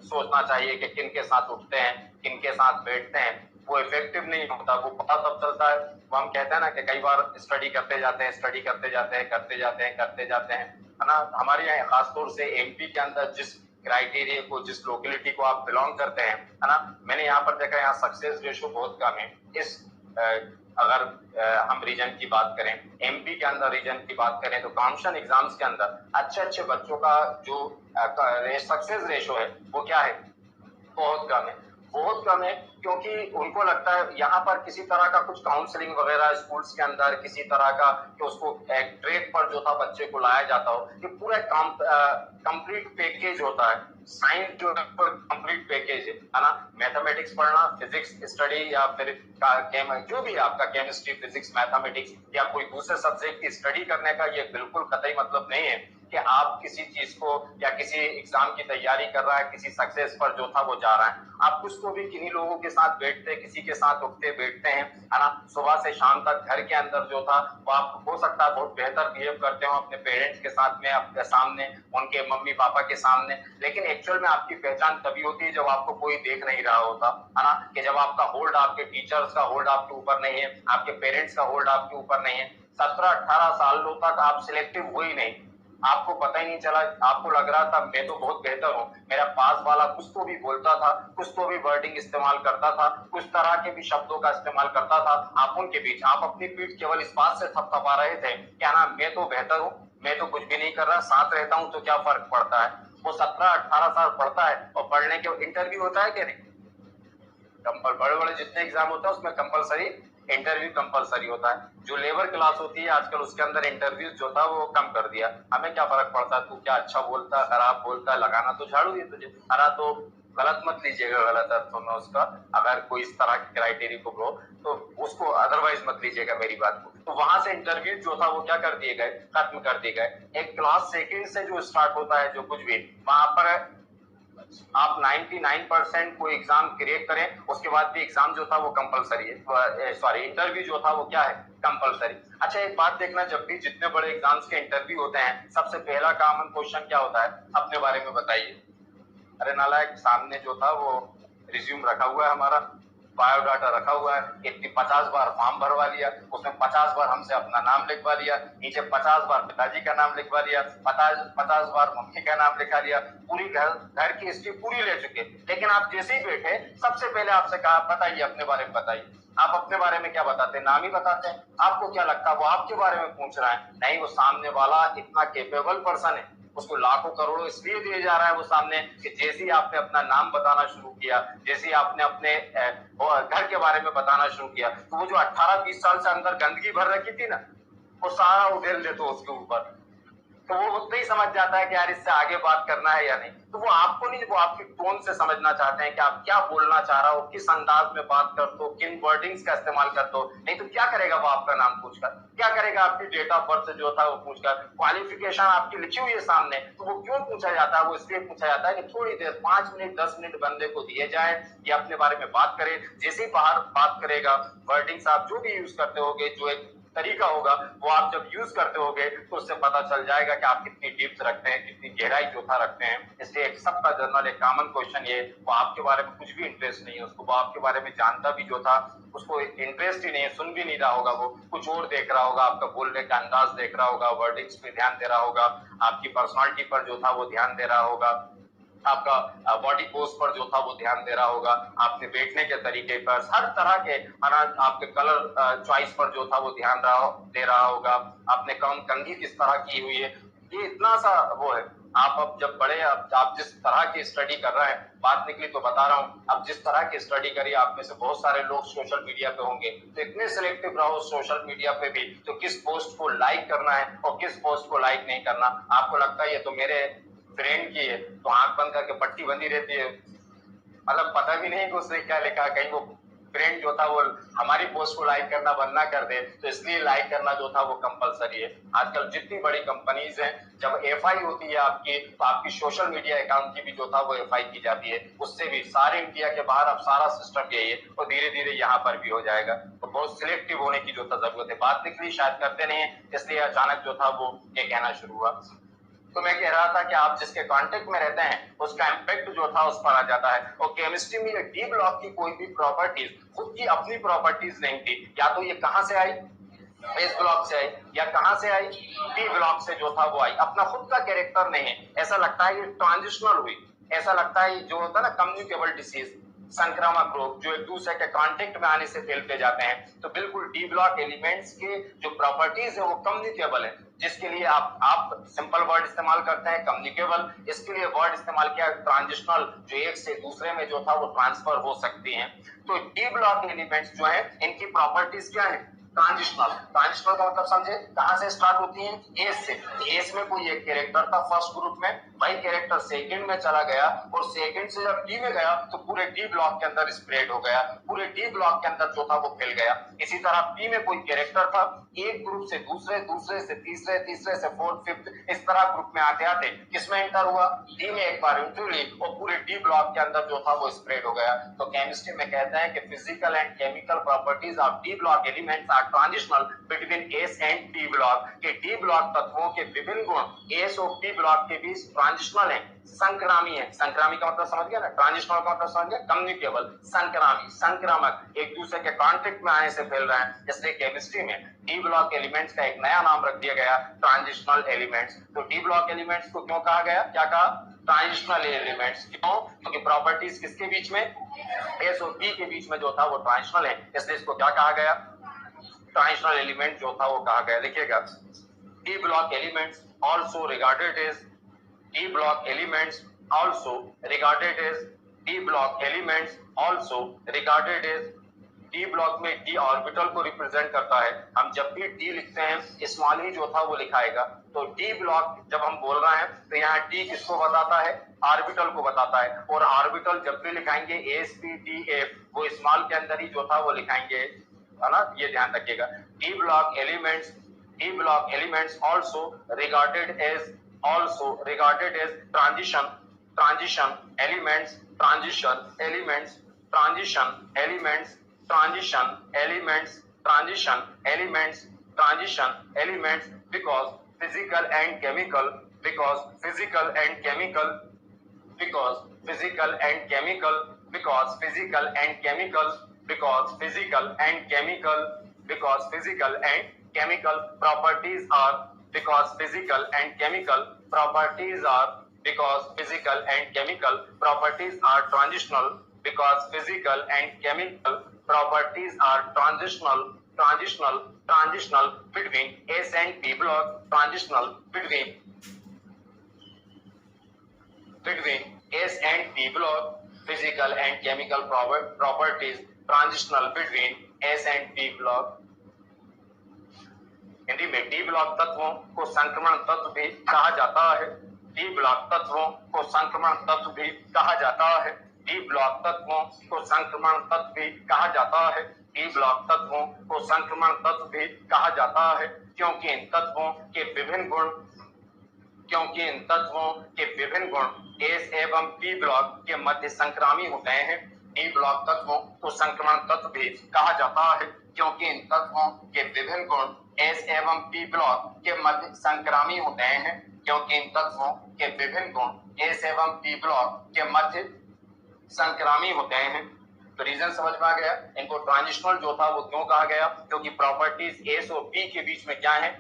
सोचना चाहिए कि किन के साथ उठते हैं, किन के साथ बैठते हैं। वो इफेक्टिव नहीं होता, वो पता तब चलता है। वो हम कहते हैं ना कि कई बार स्टडी करते जाते हैं, है ना। हमारे यहाँ खासतौर से एमपी के अंदर जिस क्राइटेरिया को, जिस लोकेलिटी को आप बिलोंग करते हैं, है ना, मैंने यहाँ पर देखा यहाँ सक्सेस रेशो बहुत कम है। इस अगर हम रीजन की बात करें, एमपी के अंदर रीजन की बात करें, तो कॉम्पिटिशन एग्जाम्स के अंदर अच्छे बच्चों का जो सक्सेस रेशो है वो क्या है, बहुत कम है, बहुत कम है, क्योंकि उनको लगता है यहाँ पर किसी तरह का कुछ काउंसलिंग वगैरह स्कूल्स के अंदर किसी तरह का कि उसको एक ट्रैक पर जो था बच्चे को लाया जाता हो, ये पूरा कंप्लीट पैकेज होता है। साइंस जो कंप्लीट पैकेज है ना, मैथमेटिक्स पढ़ना, फिजिक्स स्टडी या फिर जो भी आपका केमिस्ट्री, फिजिक्स, मैथमेटिक्स या कोई दूसरे सब्जेक्ट की स्टडी करने का ये बिल्कुल कतई मतलब नहीं है कि आप किसी चीज को या किसी एग्जाम की तैयारी कर रहा है, किसी सक्सेस पर जो था वो जा रहा है। आप कुछ तो भी किन्हीं लोगों के साथ बैठते, किसी के साथ उठते बैठते हैं, है ना, सुबह से शाम तक घर के अंदर जो था वो आप हो सकता है बहुत बेहतर बिहेव करते हो अपने पेरेंट्स के साथ में, अपने सामने, उनके मम्मी पापा के सामने, लेकिन एक्चुअल में आपकी पहचान तभी होती है जब आपको कोई देख नहीं रहा होता, है ना, कि जब आपका होल्ड, आपके टीचर्स का होल्ड आपके ऊपर नहीं है, आपके पेरेंट्स का होल्ड आपके ऊपर नहीं है। 17-18 सालों तक आप सिलेक्टिव हुए ही नहीं, आपको पता ही नहीं चला, आपको लग रहा था मैं तो बहुत बेहतर हूँ, मेरा पास वाला कुछ तो भी बोलता था, कुछ तो भी वर्डिंग इस्तेमाल करता था, कुछ तरह के भी शब्दों का इस्तेमाल करता था, आप उनके बीच, आप अपनी पीठ केवल इस बात से थपथपा रहे थे क्या ना मैं तो बेहतर हूँ, मैं तो कुछ भी नहीं कर रहा, साथ रहता हूँ तो क्या फर्क पड़ता है। वो 17-18 साल पढ़ता है और पढ़ने के इंटरव्यू होता है कि नहीं, बड़े बड़े जितने एग्जाम होता है उसमें कंपलसरी इंटरव्यू कंपलसरी होता है। जो लेबर क्लास होती है आजकल उसके अंदर इंटरव्यू जो था वो कम कर दिया, हमें क्या फर्क पड़ता है, तू क्या अच्छा बोलता है, खराब बोलता है, लगाना तो झाड़ू ही तुझे, हरा तो गलत मत लीजिएगा गलत अर्थों में उसका, अगर कोई इस तरह के क्राइटेरिया को लो तो उसको अदरवाइज मत लीजिएगा मेरी बात को। तो वहां से इंटरव्यू जो था वो क्या कर दिए गए, खत्म कर दिए गए। एक क्लास सेकेंड से जो स्टार्ट होता है जो कुछ भी वहां पर आप 99% कोई एग्जाम क्रिएट करें, उसके बाद भी एग्जाम जो था वो कंपलसरी है, सॉरी इंटरव्यू जो था वो क्या है, कंपलसरी। अच्छा एक बात देखना, जब भी जितने बड़े एग्जाम्स के इंटरव्यू होते हैं सबसे पहला कॉमन क्वेश्चन क्या होता है, अपने बारे में बताइए। अरे नालायक, सामने जो था वो रिज्यूम रखा हुआ है हमारा, बायोडाटा रखा हुआ है, इतनी 50 बार फॉर्म भरवा लिया, उसमें 50 बार हमसे अपना नाम लिखवा लिया, नीचे 50 बार पिताजी का नाम लिखवा लिया, 50 बार मम्मी का नाम लिखा लिया, पूरी घर की हिस्ट्री पूरी ले चुके, लेकिन आप जैसे ही बैठे सबसे पहले आपसे कहा बताइए अपने बारे में बताइए। आप अपने बारे में क्या बताते हैं, नाम ही बताते हैं। आपको क्या लगता है वो आपके बारे में पूछ रहा है, नहीं, वो सामने वाला इतना केपेबल पर्सन है, उसको लाखों करोड़ों इसलिए दिए जा रहा है वो सामने कि जैसे ही आपने अपना नाम बताना शुरू किया, जैसे ही आपने अपने घर के बारे में बताना शुरू किया, तो वो जो 18-20 साल से अंदर गंदगी भर रखी थी ना, वो सारा उधेल देते उसके ऊपर, तो वो उतना ही समझ जाता है कि यार इससे आगे बात करना है या नहीं। तो वो आपको नहीं, वो आपकी टोन से समझना चाहते हैं कि आप क्या बोलना चाह रहा हो, किस अंदाज में बात करते हो, किन वर्डिंग्स का इस्तेमाल करते हो। नहीं तो क्या करेगा वो आपका नाम पूछकर, क्या करेगा आपकी डेट ऑफ बर्थ जो था वो पूछकर, क्वालिफिकेशन आपकी लिखी हुई है सामने, तो वो क्यों पूछा जाता है, वो इसलिए पूछा जाता है कि थोड़ी देर 5 मिनट 10 मिनट बंदे को दिए जाए, ये अपने बारे में बात करे, जैसे ही बाहर बात करेगा वर्डिंग्स आप जो भी यूज करते होगे, जो एक तरीका होगा वो आप जब यूज करते होगे तो उससे पता चल जाएगा कि आप कितनी डिप्थ रखते हैं, कितनी गहराई जोथा रखते हैं। इसलिए एक सबका जनरल एक कॉमन क्वेश्चन ये, वो आपके बारे में कुछ भी इंटरेस्ट नहीं है उसको, वो आपके बारे में जानता भी जो था उसको इंटरेस्ट ही नहीं है, सुन भी नहीं रहा होगा, वो कुछ और देख रहा होगा, आपका बोलने का अंदाज देख रहा होगा, वर्डिंग्स पे ध्यान दे रहा होगा, आपकी पर्सनालिटी पर जो था वो ध्यान दे रहा होगा, आपका बॉडी पोज पर जो था वो ध्यान दे रहा होगा, आपके बैठने के तरीके पर, हर तरह के आपके कलर चॉइस पर जो था वो ध्यान दे रहा होगा, आपने कंघी किस तरह की हुई है, ये इतना सा वो है। आप अब जब बड़े, आप जिस तरह की स्टडी कर रहे हैं, बात निकली तो बता रहा हूँ, अब जिस तरह की स्टडी करी, आप में से बहुत सारे लोग सोशल मीडिया पे होंगे, तो इतने सिलेक्टिव रहो सोशल मीडिया पे भी, तो किस पोस्ट को लाइक करना है और किस पोस्ट को लाइक नहीं करना। आपको लगता है ये तो मेरे फ्रेंड की है, तो आंख बंद करके पट्टी बंदी रहती है, मतलब पता भी नहीं कि उसने क्या लिखा, कहीं वो फ्रेंड जो था वो हमारी पोस्ट को लाइक करना बंद ना कर दे, तो इसलिए लाइक करना जो था वो कंपलसरी है। आजकल जितनी बड़ी कंपनीज हैं, जब एफआई होती है आपकी, तो आपकी सोशल मीडिया अकाउंट की भी जो था वो एफआई की जाती है, उससे भी सारे इंडिया के बाहर अब सारा सिस्टम यही है, और धीरे धीरे यहाँ पर भी हो जाएगा। तो बहुत सिलेक्टिव होने की जो था जरूरत है। बात निकली, शायद करते नहीं है, इसलिए अचानक जो था वो ये कहना शुरू हुआ। तो मैं कह रहा था कि आप जिसके कांटेक्ट में रहते हैं उसका इम्पैक्ट जो था उस पर आ जाता है। और केमिस्ट्री में ये डी ब्लॉक की कोई भी प्रॉपर्टीज खुद की अपनी प्रॉपर्टीज नहीं थी, या तो ये कहां से आई, एस ब्लॉक से आई, या कहां से आई, डी ब्लॉक से जो था वो आई, अपना खुद का कैरेक्टर नहीं है। ऐसा लगता है ये ट्रांजिशनल हुई, ऐसा लगता है जो होता है ना कम्युनिकेबल डिसीज, संक्रामक रोग जो एक दूसरे के कांटेक्ट में आने से फैलते जाते हैं। तो बिल्कुल डी ब्लॉक एलिमेंट्स के जो प्रॉपर्टीज है वो कम्युनिकेबल है, जिसके लिए आप सिंपल वर्ड इस्तेमाल करते हैं कम्युनिकेबल, इसके लिए वर्ड इस्तेमाल किया ट्रांजिशनल, जो एक से दूसरे में जो था वो ट्रांसफर हो सकती हैं। तो डी ब्लॉक एलिमेंट्स जो है इनकी प्रॉपर्टीज क्या है? ट्रांजिशनल। ट्रांजिशनल का मतलब समझे, कहां से स्टार्ट होती है? एस से। एस में कोई एक कैरेक्टर था फर्स्ट ग्रुप में, वही कैरेक्टर सेकंड में चला गया और सेकंड से जब डी में गया तो पूरे डी ब्लॉक के अंदर स्प्रेड हो गया, पूरे डी ब्लॉक के अंदर जो था वो फैल गया। इसी तरह पी में कोई कैरेक्टर था, एक ग्रुप से दूसरे, दूसरे से तीसरे, तीसरे से फोर्थ, फिफ्थ, इस तरह ग्रुप में आते आते किसमें एंटर हुआ? डी में एक बार एंट्री ली और पूरे डी ब्लॉक के अंदर जो था वो स्प्रेड हो गया। तो केमिस्ट्री में कहते हैं कि physical and chemical properties of D block elements are transitional between S and D block. के डी ब्लॉक तत्वों के विभिन्न गुण एस और डी ब्लॉक के बीच ट्रांजिशनल है, संक्रामी है। संक्रामी का मतलब समझ गया ना, ट्रांजिशनल का मतलब समझ गया, कम्युनिकेबल। संक्रामी, संक्रामक, एक दूसरे के कांटेक्ट में आने से फैल रहे हैं, इसलिए केमिस्ट्री में डी ब्लॉक एलिमेंट्स का एक नया नाम रख दिया गया, ट्रांजिशनल एलिमेंट्स। तो डी ब्लॉक एलिमेंट्स को क्यों कहा गया? क्या कहा? Transitional elements. क्यों? क्योंकि प्रॉपर्टीज किसके बीच में? एस और पी के बीच में जो था वो ट्रांजिशनल है, इसलिए इसको क्या कहा गया? ट्रांजिशनल एलिमेंट जो था वो कहा गया। देखिएगा, D block elements also regarded as, D block elements also regarded as, D block elements also regarded as. D block में डी ऑर्बिटल को रिप्रेजेंट करता है। हम जब भी डी लिखते हैं स्मॉल ही जो था वो लिखाएगा। तो डी ब्लॉक जब हम बोल रहे हैं तो यहाँ डी किसको बताता है? ऑर्बिटल को बताता है। और ऑर्बिटल जब भी लिखाएंगे एस पी डी एफ, वो स्मॉल के अंदर ही जो था वो लिखाएंगे, है ना, ये ध्यान रखिएगा। D block elements also regarded as, also regarded as transition elements, transition elements, transition elements, transition elements, transition elements, transition elements, because physical and chemical, because physical and chemical, because physical and chemical, because physical and chemical, because physical and chemical, because physical and chemical properties are, because physical and chemical properties are, because physical and chemical properties are transitional, because physical and chemical properties are transitional between S and P block, transitional between S and P block, physical and chemical properties transitional between S and P block। Hindi में डी ब्लॉक तत्वों को संक्रमण तत्व भी कहा जाता है। डी ब्लॉक तत्वों को संक्रमण तत्व भी कहा जाता है। डी ब्लॉक तत्वों को संक्रमण तत्व भी कहा जाता है। डी ब्लॉक तत्वों को संक्रमण तत्व भी कहा जाता है, क्योंकि इन तत्वों के विभिन्न गुण एस एवं पी ब्लॉक के मध्य संक्रामी होते हैं। डी ब्लॉक तत्वों को संक्रमण तत्व भी कहा जाता है, क्योंकि इन तत्वों के विभिन्न गुण एस एवं पी ब्लॉक के मध्य संक्रामी होते हैं, क्योंकि इन तत्वों के विभिन्न गुण एस एवं पी ब्लॉक के मध्य संक्रामी होते हैं। तो रीजन समझ में आ गया। इनको ट्रांजिशनल जो था वो क्यों कहा गया? क्योंकि प्रॉपर्टीज एस और पी के बीच में क्या है?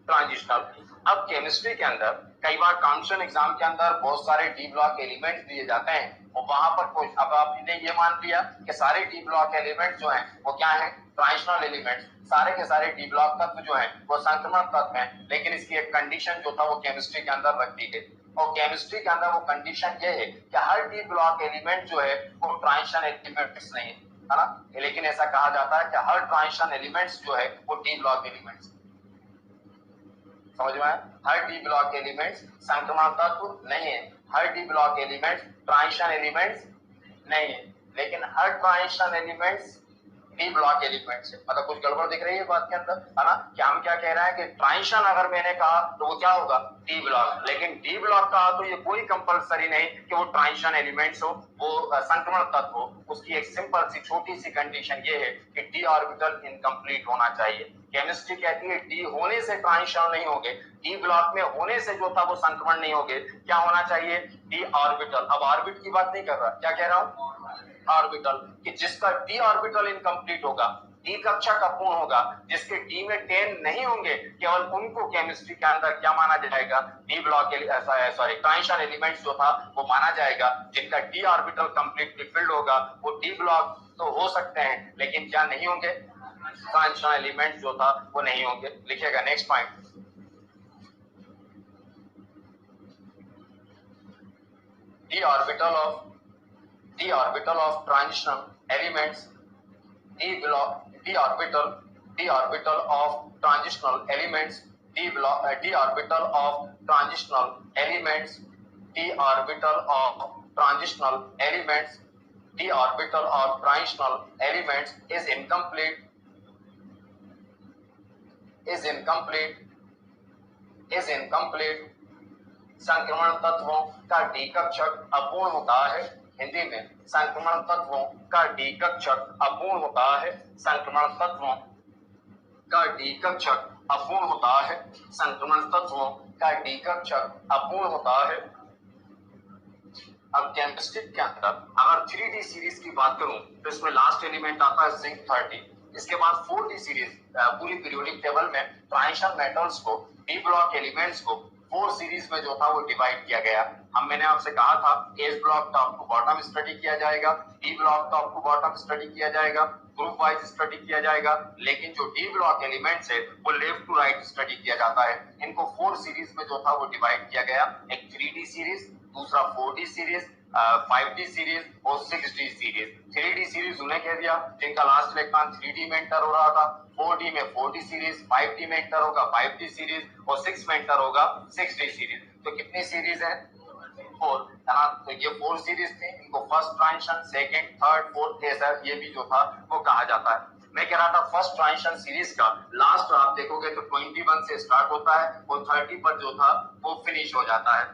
ट्रांजिशनल। अब केमिस्ट्री के अंदर कई बार कॉम्पिटिशन एग्जाम के अंदर बहुत सारे डी ब्लॉक एलिमेंट्स दिए जाते हैं और वहां पर कोई, अब आपने ये मान लिया कि सारे डी ब्लॉक एलिमेंट जो हैं वो क्या है? Transitional elements. सारे के सारे डी ब्लॉक तत्व जो हैं वो संक्रमण तत्व हैं, लेकिन इसकी एक कंडीशन जो था वो केमिस्ट्री के अंदर रख दी गई। और केमिस्ट्री के अंदर वो कंडीशन ये है कि हर डी ब्लॉक एलिमेंट जो है वो ट्रांजिशन एलिमेंट्स नहीं है ना, लेकिन ऐसा कहा जाता है कि हर ट्रांजिशन एलिमेंट्स जो है वो डी ब्लॉक एलिमेंट्स। समझ में आया? हर डी ब्लॉक एलिमेंट्स संक्रमण तत्व नहीं है, हर D block elements transition elements नहीं है, लेकिन हर transition elements D block elements है। मतलब कुछ गड़बड़ दिख रही है बात के अंदर, है ना? कि हम क्या कह रहे हैं कि ट्रांजिशन अगर मैंने कहा तो वो क्या होगा? D block. लेकिन डी ब्लॉक कहा तो ये कोई कंपलसरी नहीं कि वो ट्रांजिशन एलिमेंट्स हो, वो संक्रमण तत्व हो। उसकी एक सिंपल सी छोटी सी कंडीशन ये है कि डी ऑर्बिटल इनकम्प्लीट होना चाहिए। केमिस्ट्री कहती है डी होने से ट्रांजिशन नहीं होंगे, डी ब्लॉक में होने से जो था वो संक्रमण नहीं होंगे। क्या होना चाहिए? D orbital. अब ऑर्बिट की बात नहीं कर रहा, क्या कह रहा हूं? ऑर्बिटल, कि जिसका डी ऑर्बिटल इनकम्प्लीट होगा डी कक्षा का पूर्ण होगा, जिसके डी में 10 नहीं होंगे, केवल उनको केमिस्ट्री के अंदर क्या माना जाएगा, डी ब्लॉक ट्रांजिशन एलिमेंट्स जो था वो माना जाएगा। जिनका डी ऑर्बिटल कंप्लीटली फिल्ड होगा वो डी ब्लॉक तो हो सकते हैं, लेकिन क्या नहीं होंगे, ट्रांजिशन एलिमेंट्स जो था वो नहीं होंगे। लिखिएगा next point, d orbital of transitional elements, d orbital of transitional elements, d orbital of transitional elements, d orbital of transitional elements, d orbital of transitional elements is incomplete संक्रमण तत्वों का डी कक्षक अपूर्ण होता है। हिंदी में संक्रमण तत्वों का डी कक्षक अपूर्ण होता है, संक्रमण तत्वों का डी कक्षक अपूर्ण होता है, संक्रमण तत्वों का डी कक्षक अपूर्ण होता है। अब केमिस्ट्री के अंदर अगर 3D सीरीज की बात करूं तो इसमें लास्ट एलिमेंट आता है जिंक 30, इसके बाद 4D सीरीज पूरी पीरियोडिक टेबल में ट्रांजिशन मेटल्स को, डी ब्लॉक एलिमेंट्स को 4 सीरीज में जो था वो डिवाइड किया गया। मैंने आपसे कहा था S block top to bottom study किया जाएगा, D block top to bottom study किया जाएगा, ग्रुप वाइज स्टडी किया जाएगा, लेकिन जो डी ब्लॉक एलिमेंट्स है वो लेफ्ट टू राइट स्टडी किया जाता है। इनको 4 सीरीज में जो था वो डिवाइड किया गया, एक 3D सीरीज, दूसरा 4D सीरीज, 5D सीरीज और 6D सीरीज। 3D सीरीज उन्हें कह दिया जिनका लास्ट इलेक्ट्रॉन 3D में एंटर हो रहा था, 4D में 4D सीरीज, 5D में एंटर होगा 5D सीरीज और 6 में एंटर होगा 6D सीरीज। तो कितनी सीरीज है, 4, है ना। तो ये 4 सीरीज थी, इनको first transition, second, third, fourth, ऐसा ये भी जो था वो कहा जाता है। मैं कह रहा था फर्स्ट ट्रांजिशन सीरीज का लास्ट आप देखोगे तो 21 से स्टार्ट होता है और 30 पर जो था वो फिनिश हो जाता है,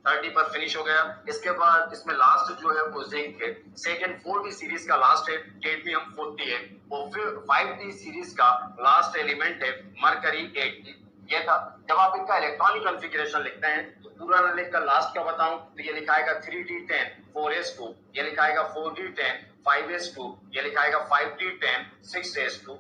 30 पर फिनिश हो गया। इसके बाद इसमें लास्ट जो है वो जिंक है। सेकंड 4D सीरीज का लास्ट है कैडमियम 40 है, और फिर 5D सीरीज का लास्ट एलिमेंट है मरकरी 80। ये था। जब आप इनका इलेक्ट्रॉनिक कॉन्फ़िगरेशन लिखते हैं तो पूरा ना लिखकर लास्ट का बताऊं तो ये लिखाएगा 3D10 4s2, ये लिखाएगा 4D10 5s2, ये लिखाएगा 5D10 6s2।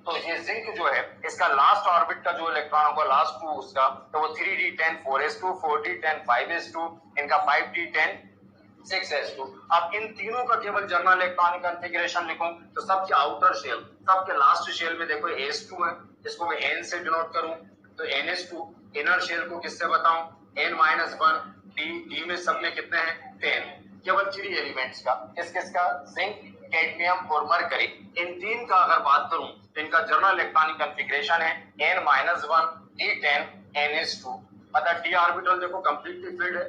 तो ये जिंक जो है इसका लास्ट ऑर्बिट का जो इलेक्ट्रॉन होगा लास्ट 2 उसका, तो वो 3D10 4s2, 4D10 5s2, इनका 5D10 6s2। अब इन तीनों का केवल जर्नल इलेक्ट्रॉनिक कॉन्फ़िगरेशन लिखूं तो सबके आउटर शेल, सबके लास्ट शेल में देखो s2 है, इसको मैं n से डिनोट करूं तो ns2। इनर शेल को किससे बताऊं, n-1, d में सब में कितने हैं 10। केवल 3 एलिमेंट्स का, किसका, जिंक, कैडमियम और मरकरी, इन तीन का अगर बात करूं तो इनका जर्नल इलेक्ट्रॉनिक कॉन्फ़िगरेशन है n-1 d10 ns2। मतलब d ऑर्बिटल देखो कंप्लीटली फिल्ड है,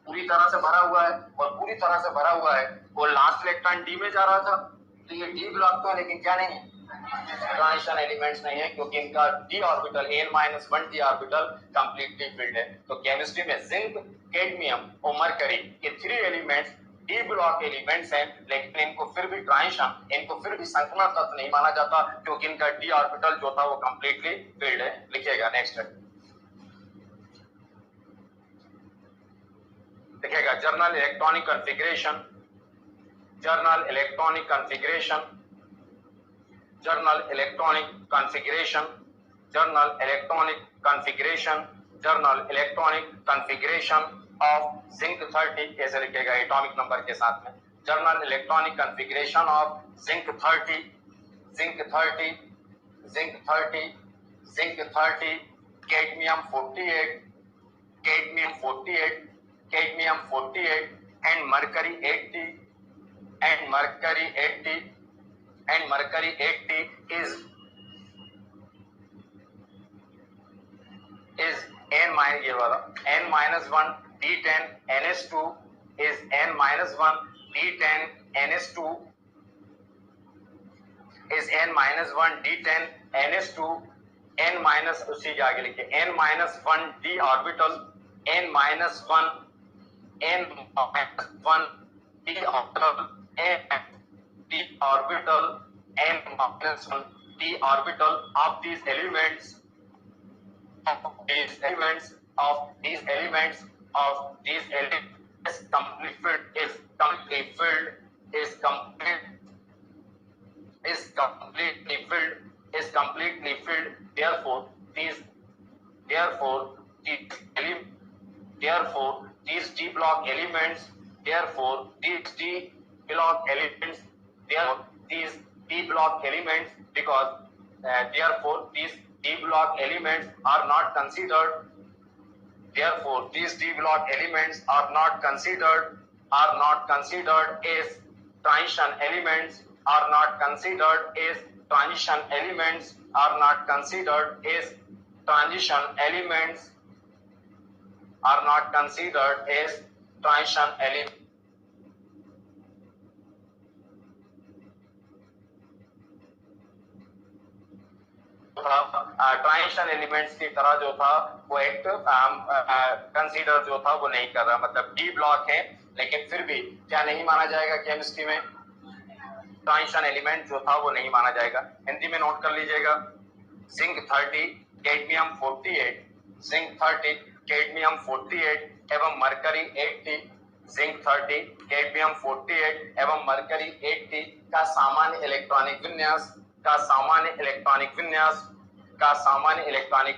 पूरी तरह से भरा हुआ है, और पूरी तरह से भरा हुआ है और लास्ट इलेक्ट्रॉन डी में जा रहा था, तो ये डी ब्लॉक तो है लेकिन क्या नहीं है, ट्रांजिशन एलिमेंट्स नहीं है, क्योंकि इनका D orbital n-1 D orbital completely filled है। तो केमिस्ट्री में जिंक, कैडमियम और मरकरी ये 3 एलिमेंट्स डी ब्लॉक एलिमेंट्स हैं, लेकिन इनको फिर भी ट्रांजिशन, इनको फिर भी संक्रमण तत्व नहीं माना जाता, क्योंकि इनका डी ऑर्बिटल जो था वो कंप्लीटली फिल्ड है। लिखिएगा नेक्स्ट है, देखिएगा journal electronic configuration, journal electronic configuration, journal electronic configuration, journal electronic configuration, journal electronic configuration of zinc 30, कैसे लिखेगा एटॉमिक नंबर के साथ में, journal electronic configuration of zinc 30, zinc 30, zinc 30, zinc 30, cadmium 48, cadmium 48, cadmium 48 and mercury 80, and mercury 80, and mercury 80 is n-1 d10 ns2 is n-1 d10 ns2 is n-1 d10 ns2 n- उसी के आगे लिखिए n-1 d orbital n-1 n-1 d orbital d orbital n-1 d orbital of these elements is complete filled is completely filled. Therefore, these therefore these ele- these D block elements therefore these D block elements therefore these D block elements because therefore these D block elements are not considered. Therefore, these D block elements are not considered as transition elements. Are not considered as transition elements. Are not considered as transition elements. Are not considered as transition elements. Transition elements की तरह जो था वो एक कंसीडर जो था वो नहीं कर रहा, मतलब डी ब्लॉक है लेकिन फिर भी क्या नहीं माना जाएगा केमिस्ट्री में, ट्रांजिशन एलिमेंट जो था वो नहीं माना जाएगा। हिंदी में नोट कर लीजिएगा, जिंक 30 कैडमियम 48, जिंक 30 कैडमियम 48 एवं मरकरी 80, जिंक 30 कैडमियम 48 एवं मरकरी 80 का सामान्य इलेक्ट्रॉनिक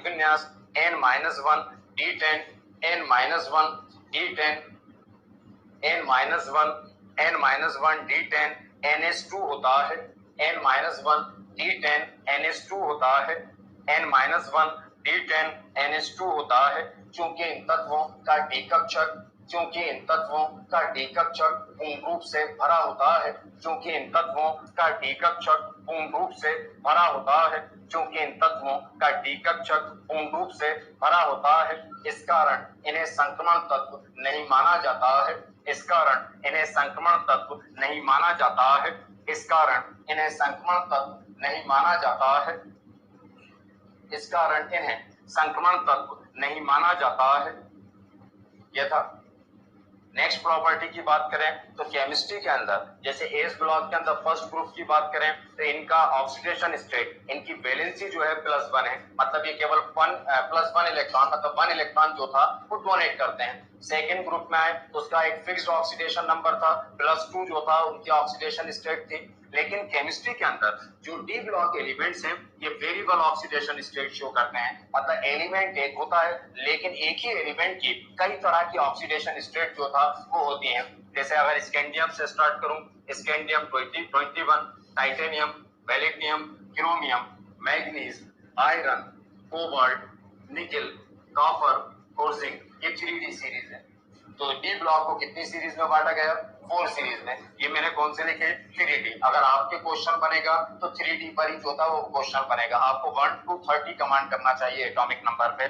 विन्यास n-1 d10 n-1 d10 n-1 d10 NH2 होता है, n-1 d10 NH2 होता है, n-1 d10 NH2 होता है। चूंकि इन तत्वों का डी कक्षक पूर्ण रूप से भरा होता है, चूंकि इन तत्वों का डी कक्षक पूर्ण रूप से भरा होता है, चूंकि इन तत्वों का डी कक्षक पूर्ण रूप से भरा होता है, इस कारण इन्हें संक्रमण तत्व नहीं माना जाता है। इस कारण इन्हें संक्रमण तत्व नहीं माना जाता है। इस कारण इन्हें संक्रमण तत्व नहीं माना जाता है। इस कारण इन्हें संक्रमण तत्व नहीं माना जाता है। यह था। नेक्स्ट प्रॉपर्टी की बात करें तो केमिस्ट्री के अंदर जैसे एस ब्लॉक के अंदर फर्स्ट ग्रुप की बात करें तो इनका ऑक्सीडेशन स्टेट, इनकी वैलेंसी जो है +1 है, मतलब ये केवल +1 इलेक्ट्रॉन, मतलब 1 इलेक्ट्रॉन जो था वो डोनेट करते हैं। सेकेंड ग्रुप में आए तो उसका एक फिक्स्ड ऑक्सीडेशन नंबर था, +2 जो था उनकी ऑक्सीडेशन स्टेट थी। लेकिन केमिस्ट्री के अंदर जो डी ब्लॉक एलिमेंट्स हैं ये वेरिएबल ऑक्सीडेशन स्टेट शो करते हैं, मतलब एलिमेंट एक होता है लेकिन एक ही एलिमेंट की कई तरह की ऑक्सीडेशन स्टेट जो था वो होती हैं। जैसे अगर स्कैंडियम से स्टार्ट करूं, scandium 21, titanium, palladium, chromium, manganese, iron, cobalt, nickel, copper और जिंक, ये 3D सीरीज है। तो डी ब्लॉक को कितनी सीरीज में बांटा गया? 4 सीरीज में। ये मैंने कौन से लिखे? 3D। अगर आपके क्वेश्चन बनेगा तो 3D पर ही जो था वो क्वेश्चन बनेगा। आपको 1 to 30 कमांड करना चाहिए एटॉमिक नंबर पे।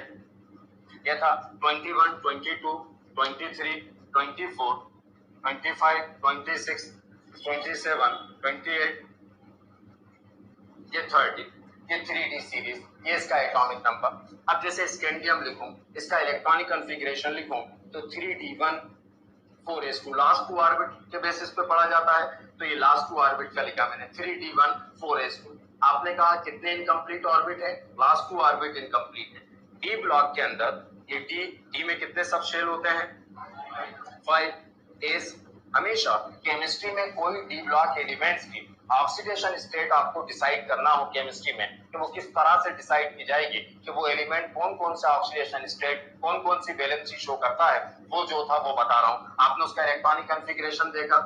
ये था 21, 22, 23, 24, 25, 26, 27, 28, ये 30, ये 3D सीरीज, ये इसका एटॉमिक नंबर। अब जैसे स्कैंडियम लिखूं, इसका इलेक्ट्रॉनिक कॉन्फ़िगरेशन लिखूं तो 3d1 4s2, लास्ट 2 ऑर्बिट के बेसिस पे पढ़ा जाता है, तो ये लास्ट 2 ऑर्बिट का लिखा मैंने 3d1 4s2। आपने कहा कितने इनकम्प्लीट ऑर्बिट है? लास्ट 2 ऑर्बिट इनकम्प्लीट है। डी ब्लॉक के अंदर ये डी में कितने सब शेल होते हैं? 5 एस। हमेशा केमिस्ट्री में कोई डी ब्लॉक एलिमेंट्स की ऑक्सीडेशन स्टेट आपको डिसाइड करना हो केमिस्ट्री में, कि वो किस तरह से डिसाइड की जाएगी कि वो एलिमेंट कौन कौन सा ऑक्सीडेशन स्टेट, कौन कौन सी वैलेंसी शो करता है, वो जो था वो बता रहा हूं। आपने उसका इलेक्ट्रॉनिक कॉन्फ़िगरेशन देखा,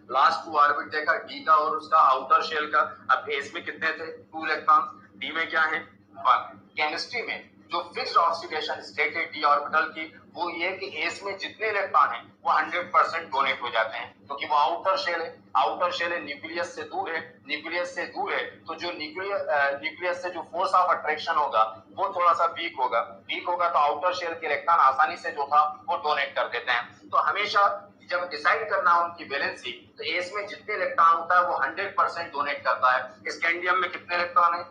लास्ट 2 ऑर्बिट देखा डी का और उसका आउटर शेल का। अब एस में कितने थे? 2 इलेक्ट्रॉन, डी में क्या है? 1। केमिस्ट्री में जो फिक्स्ड ऑक्सीडेशन स्टेट है डी ऑर्बिटल की, वो ये कि एस में जितने इलेक्ट्रॉन हैं वो 100% डोनेट हो जाते हैं, क्योंकि वो आउटर शेल है। आउटर शेल है, न्यूक्लियस से दूर है, न्यूक्लियस से दूर है तो जो न्यूक्लियस से जो फोर्स ऑफ अट्रैक्शन होगा वो थोड़ा सा वीक होगा तो आउटर शेल के इलेक्ट्रॉन आसानी से जो था वो डोनेट कर देते हैं। तो हमेशा जब डिसाइड करना हो उनकी वैलेंसी तो एस में जितने इलेक्ट्रॉन होता है वो 100% डोनेट करता है। स्कैंडियम में कितने इलेक्ट्रॉन है?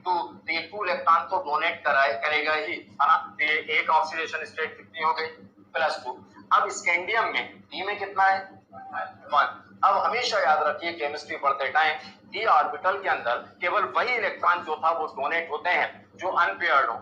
तो ये 2 इलेक्ट्रॉन तो डोनेट करेगा ही, है ना। तो ये एक ऑक्सीडेशन स्टेट कितनी हो गई? +2। अब स्कैंडियम में डी में कितना है? 1। अब हमेशा याद रखिए केमिस्ट्री पढ़ते टाइम डी ऑर्बिटल के अंदर केवल वही इलेक्ट्रॉन जो था वो डोनेट होते हैं जो अनपेयर्ड हो।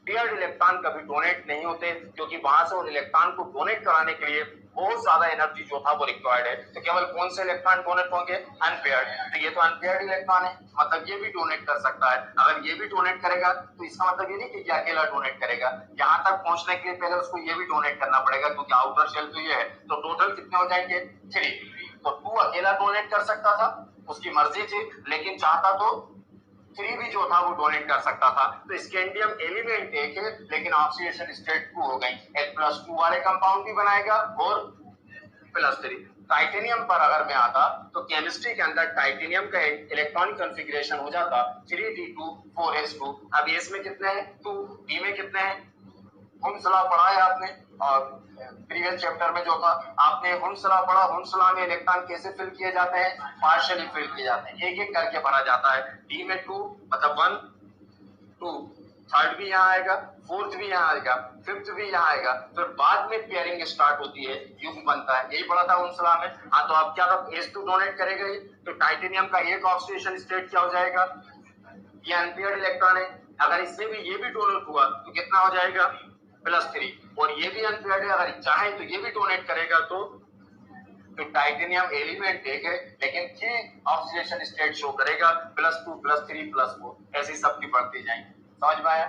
पेयर्ड इलेक्ट्रॉन कभी डोनेट नहीं होते, क्योंकि वहां से उन इलेक्ट्रॉन को डोनेट कराने के लिए बहुत ज्यादा एनर्जी जो था वो रिक्वायर्ड है, तो केवल कौन से इलेक्ट्रॉन डोनेट होंगे? अनपेयर्ड। तो ये तो अनपेयर्ड इलेक्ट्रॉन है, मतलब ये भी डोनेट कर सकता है। अगर ये भी डोनेट करेगा तो इसका मतलब ये नहीं कि अकेला डोनेट करेगा, यहाँ तक पहुंचने के लिए पहले उसको ये भी डोनेट करना पड़ेगा, क्योंकि आउटर शेल तो ये है। तो टोटल कितने हो जाएंगे? 3। तो 2 अकेला डोनेट कर सकता था, उसकी मर्जी थी, लेकिन चाहता तो 3 भी जो था वो डोनेट कर सकता था। तो स्कैंडियम एलिमेंट एक है, लेकिन ऑक्सीडेशन स्टेट 2 हो गई। H+2 वाले कंपाउंड भी बनाएगा और +3। टाइटेनियम पर अगर मैं आता तो केमिस्ट्री के अंदर टाइटेनियम का इलेक्ट्रॉनिक कॉन्फ़िगरेशन हो जाता 3d2 4s2। अब एस में कितने हैं? 2। डी में कितने हैं? हुंसला पढ़ा है आपने, और प्रीवियस चैप्टर में जो था आपने हुंसला पढ़ा। हुंसला में इलेक्ट्रॉन कैसे फिल किए जाते हैं? पार्शियली फिल किए जाते हैं, एक एक करके भरा जाता है। डी में 2 मतलब 1 2, थर्ड भी यहाँ आएगा, फोर्थ भी यहाँ आएगा, फिफ्थ भी यहाँ आएगा, फिर बाद में पेयरिंग स्टार्ट होती है, युग्म बनता है। यही पढ़ा था हुंसला में। हाँ, तो अब क्या S2 डोनेट करेगा ये, तो टाइटेनियम का एक ऑक्सीडेशन स्टेट क्या हो जाएगा? ये अनपेयर्ड इलेक्ट्रॉन है। अगर इससे भी ये भी डोनेट हुआ तो कितना हो जाएगा? +3। और ये भी अनपेयर्ड है, अगर चाहे तो ये भी डोनेट करेगा तो टाइटेनियम एलिमेंट एक है, लेकिन 3 ऑक्सीडेशन स्टेट शो करेगा, +2 +3 +4, ऐसी सबकी बढ़ती जाएंगी। समझ में आया?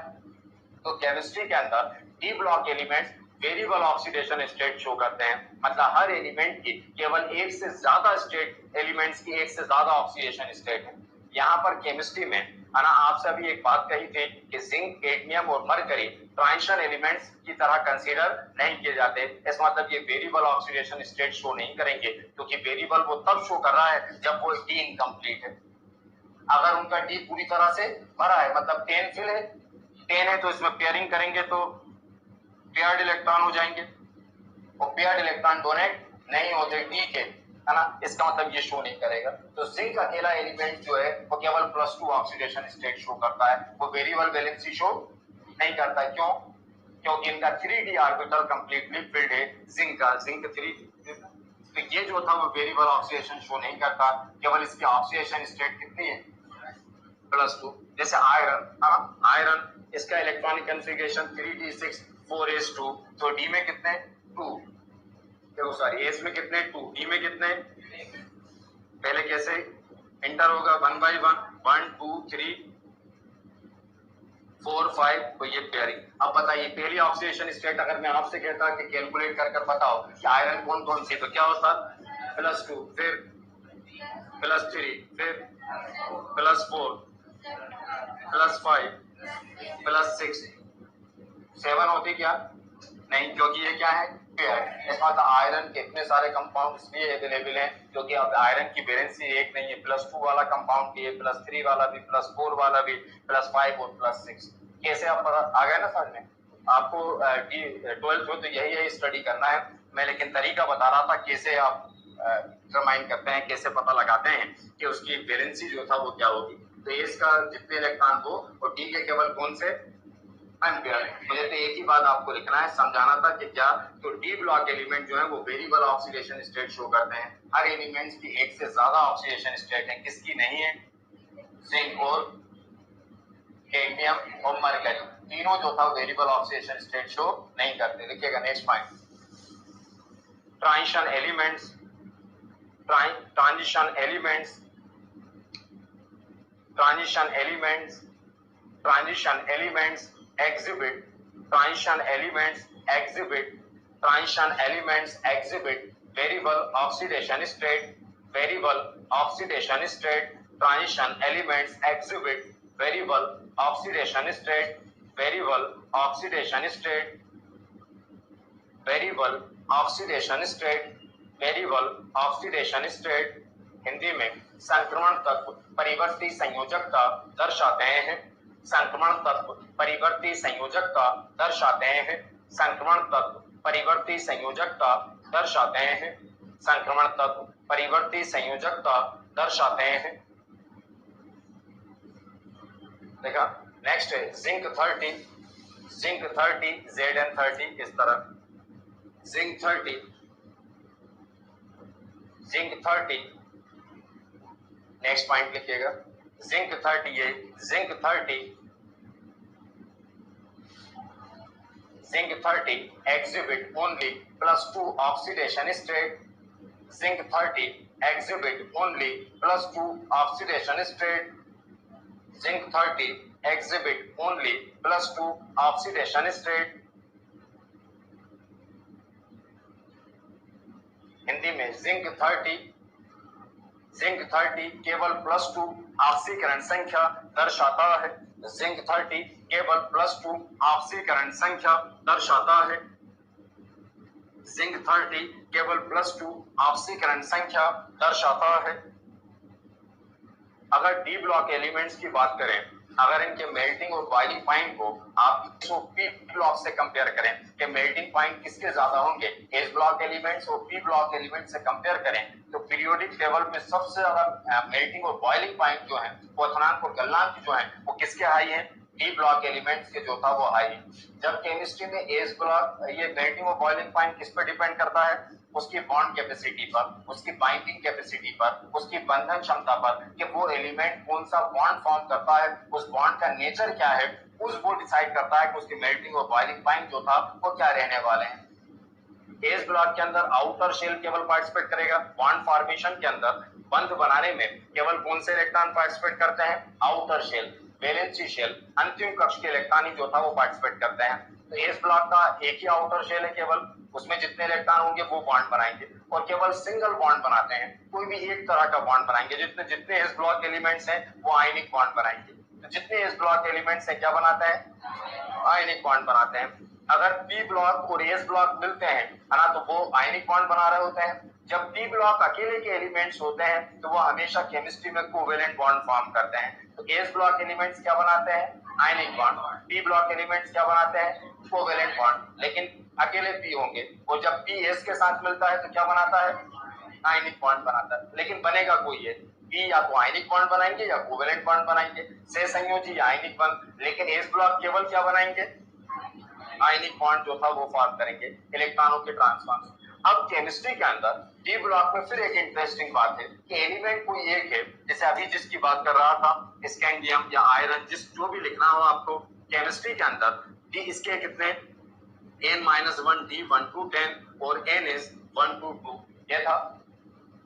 तो केमिस्ट्री के अंदर D block elements variable oxidation state show करते हैं, मतलब हर एलिमेंट की केवल एक से ज्यादा स्टेट, एलिमेंट्स की एक से ज्यादा ऑक्सीडेशन स्टेट है। यहाँ पर केमिस्ट्री में है ना, आपसे अभी एक बात कही थी कि जिंक, कैडमियम और मरकरी ट्रांजिशन एलिमेंट्स की तरह कंसीडर नहीं किए जाते। इसका मतलब ये वेरिएबल ऑक्सीडेशन स्टेट शो नहीं करेंगे, क्योंकि वेरिएबल वो तब शो कर रहा है जब वो डी इनकम्प्लीट है। अगर उनका डी पूरी तरह से भरा है, मतलब 10 फिल है, 10 है, तो इसमें पेयरिंग करेंगे तो पेयर्ड इलेक्ट्रॉन हो जाएंगे, और पेयर्ड इलेक्ट्रॉन डोनेट नहीं होते डी के, है ना, इसका मतलब ये शो नहीं करेगा। तो जिंक अकेला एलिमेंट जो है वो केवल +2 ऑक्सीडेशन स्टेट शो करता है, वो वेरिएबल वैलेंसी शो नहीं करता। क्यों? क्योंकि इनका 3d ऑर्बिटल कंप्लीटली फिल्ड है, जिंक 3। तो ये जो था वो वेरिएबल ऑक्सीडेशन शो नहीं करता, केवल इसकी ऑक्सीडेशन स्टेट कितनी है? +2। जैसे आयरन, आयरन इसका इलेक्ट्रॉनिक कॉन्फ़िगरेशन 3d6 4s2, तो डी में कितने? 2। देखो सॉरी, एस में कितने? 2। डी में कितने? पहले कैसे इंटर होगा? 1 by 1, 1 2 3 4 5, तो ये पेयरिंग। अब बताइए पहली ऑक्सीडेशन स्टेट अगर मैं आपसे कहता कि कैलकुलेट कर बताओ कि आयरन कौन कौन सी, तो क्या होता? +2, फिर +3, फिर +4, +5, +6, 7 होती क्या? नहीं, क्योंकि ये क्या है? पेयर। इसका मतलब आयरन के इतने सारे कंपाउंड इसलिए अवेलेबल हैं क्योंकि अब आयरन की वैलेंसी एक नहीं है, +2 वाला कंपाउंड भी है, +3 वाला भी, +4 वाला भी, +5 और +6। कैसे आप आ गए ना समझ में? आपको 12th में तो यही स्टडी करना है मैं, लेकिन तरीका बता रहा था कैसे आप डिटरमाइन करते हैं, कैसे पता लगाते हैं कि उसकी वैलेंसी जो था वो क्या होगी। तो इसका जितने इलेक्ट्रॉन हो और डी के केवल कौन से? अनपेयर्ड। मुझे तो एक ही बात आपको लिखना है, समझाना था कि क्या, तो डी ब्लॉक एलिमेंट जो है वो वेरिएबल ऑक्सीडेशन स्टेट शो करते हैं। हर एलिमेंट्स की एक से ज्यादा ऑक्सीडेशन स्टेट है, किसकी नहीं है? जिंक और कैडमियम और मरकरी, तीनों जो था वेरिएबल ऑक्सीडेशन स्टेट शो नहीं करते। देखिएगा next point, transition elements, transition elements, transition elements, transition elements exhibit, transition elements exhibit, transition elements exhibit variable oxidation state, variable oxidation state, transition elements exhibit variable oxidation state, variable oxidation state, variable oxidation state, variable oxidation state। Hindi में संक्रमण तत्व परिवर्ती संयोजकता दर्शाते हैं, संक्रमण तत्व परिवर्ती संयोजकता दर्शाते हैं, संक्रमण तत्व परिवर्ती संयोजकता दर्शाते हैं, संक्रमण तत्व परिवर्ती संयोजकता दर्शाते हैं। देखा नेक्स्ट है जिंक 30, जिंक 30 Zn30 इस तरह, जिंक 30, जिंक 30। नेक्स्ट पॉइंट लिखिएगा जिंक 30, ये zinc 30, Zinc 30 exhibit only +2 oxidation state. Zinc 30 exhibit only +2 oxidation state. Zinc 30 exhibit only +2 oxidation state. Hindi में जिंक 30 केवल +2 ऑक्सीकरण संख्या दर्शाता है। जिंक 30 केवल +2 ऑक्सीकरण संख्या दर्शाता है। जिंक 30 केवल +2 ऑक्सीकरण संख्या दर्शाता है। अगर डी ब्लॉक एलिमेंट्स की बात करें, अगर इनके मेल्टिंग और बॉइलिंग पॉइंट को आप पी ब्लॉक से कंपेयर करें कि मेल्टिंग पॉइंट किसके ज्यादा होंगे, एस ब्लॉक एलिमेंट्स और पी ब्लॉक एलिमेंट से कंपेयर करें तो पीरियोडिक टेबल में सबसे ज्यादा मेल्टिंग और बॉइलिंग पॉइंट जो है वो क्वथनांक और गलनांक जो है वो किसके हाई है, डी ब्लॉक एलिमेंट्स के जो था वो हाई है। जब केमिस्ट्री में एस ब्लॉक ये मेल्टिंग और बॉइलिंग पॉइंट किस पर डिपेंड करता है, उसकी बॉन्ड कैपेसिटी पर, उसकी बाइंडिंग कैपेसिटी पर, उसकी बंधन क्षमता पर कि वो एलिमेंट कौन सा बॉन्ड फॉर्म करता है, उस बॉन्ड का नेचर क्या है, उस वो डिसाइड करता है कि उसकी मेल्टिंग और बॉइलिंग पॉइंट जो था वो क्या रहने वाले हैं। एस ब्लॉक के अंदर आउटर शेल केवल पार्टिसिपेट करेगा, बॉन्ड फॉर्मेशन के अंदर बंध बनाने में केवल कौन से इलेक्ट्रॉन पार्टिसिपेट करते हैं, आउटर शेल, वैलेंसी शेल, अंतिम कक्ष के इलेक्ट्रॉन ही जो था वो पार्टिसिपेट करते हैं। तो एस ब्लॉक का एक ही आउटर शेल है केवल, उसमें जितने इलेक्ट्रॉन होंगे वो बॉन्ड बनाएंगे और केवल सिंगल बॉन्ड बनाते हैं, कोई भी एक तरह का बॉन्ड बनाएंगे। जितने जितने एस ब्लॉक एलिमेंट्स हैं वो आयनिक बॉन्ड बनाएंगे। तो जितने एस ब्लॉक एलिमेंट्स हैं क्या बनाते हैं, आयनिक बॉन्ड बनाते हैं। अगर पी ब्लॉक और एस ब्लॉक मिलते हैं है ना, तो वो आयनिक बॉन्ड बना रहे होते हैं। जब पी ब्लॉक अकेले के एलिमेंट्स होते हैं तो वो हमेशा केमिस्ट्री में कोवेलेंट बॉन्ड फॉर्म करते हैं। तो एस ब्लॉक एलिमेंट्स क्या बनाते हैं, ionic bond, P block elements क्या बनाते हैं, कोवेलेंट बॉन्ड, लेकिन अकेले पी होंगे। और जब पी एस के साथ मिलता है तो क्या बनाता है, आयनिक बॉन्ड बनाता है, लेकिन बनेगा कोई है, पी या तो आयनिक बॉन्ड बनाएंगे या कोवेलेंट बॉन्ड बनाएंगे, से संयोजी या आयनिक बॉन्ड, लेकिन एस ब्लॉक केवल क्या बनाएंगे, आयनिक बॉन्ड जो था वो फॉर्म करेंगे इलेक्ट्रॉनों के ट्रांसफर। अब केमिस्ट्री के अंदर डी ब्लॉक में फिर एक इंटरेस्टिंग बात है कि एलिमेंट कोई एक है, जैसे अभी जिसकी बात कर रहा था स्कैंडियम या आयरन, जिस जो भी लिखना हो आपको केमिस्ट्री के अंदर, डी इसके कितने n-1 d 1 to 10 और n is 1 to 2 ये था।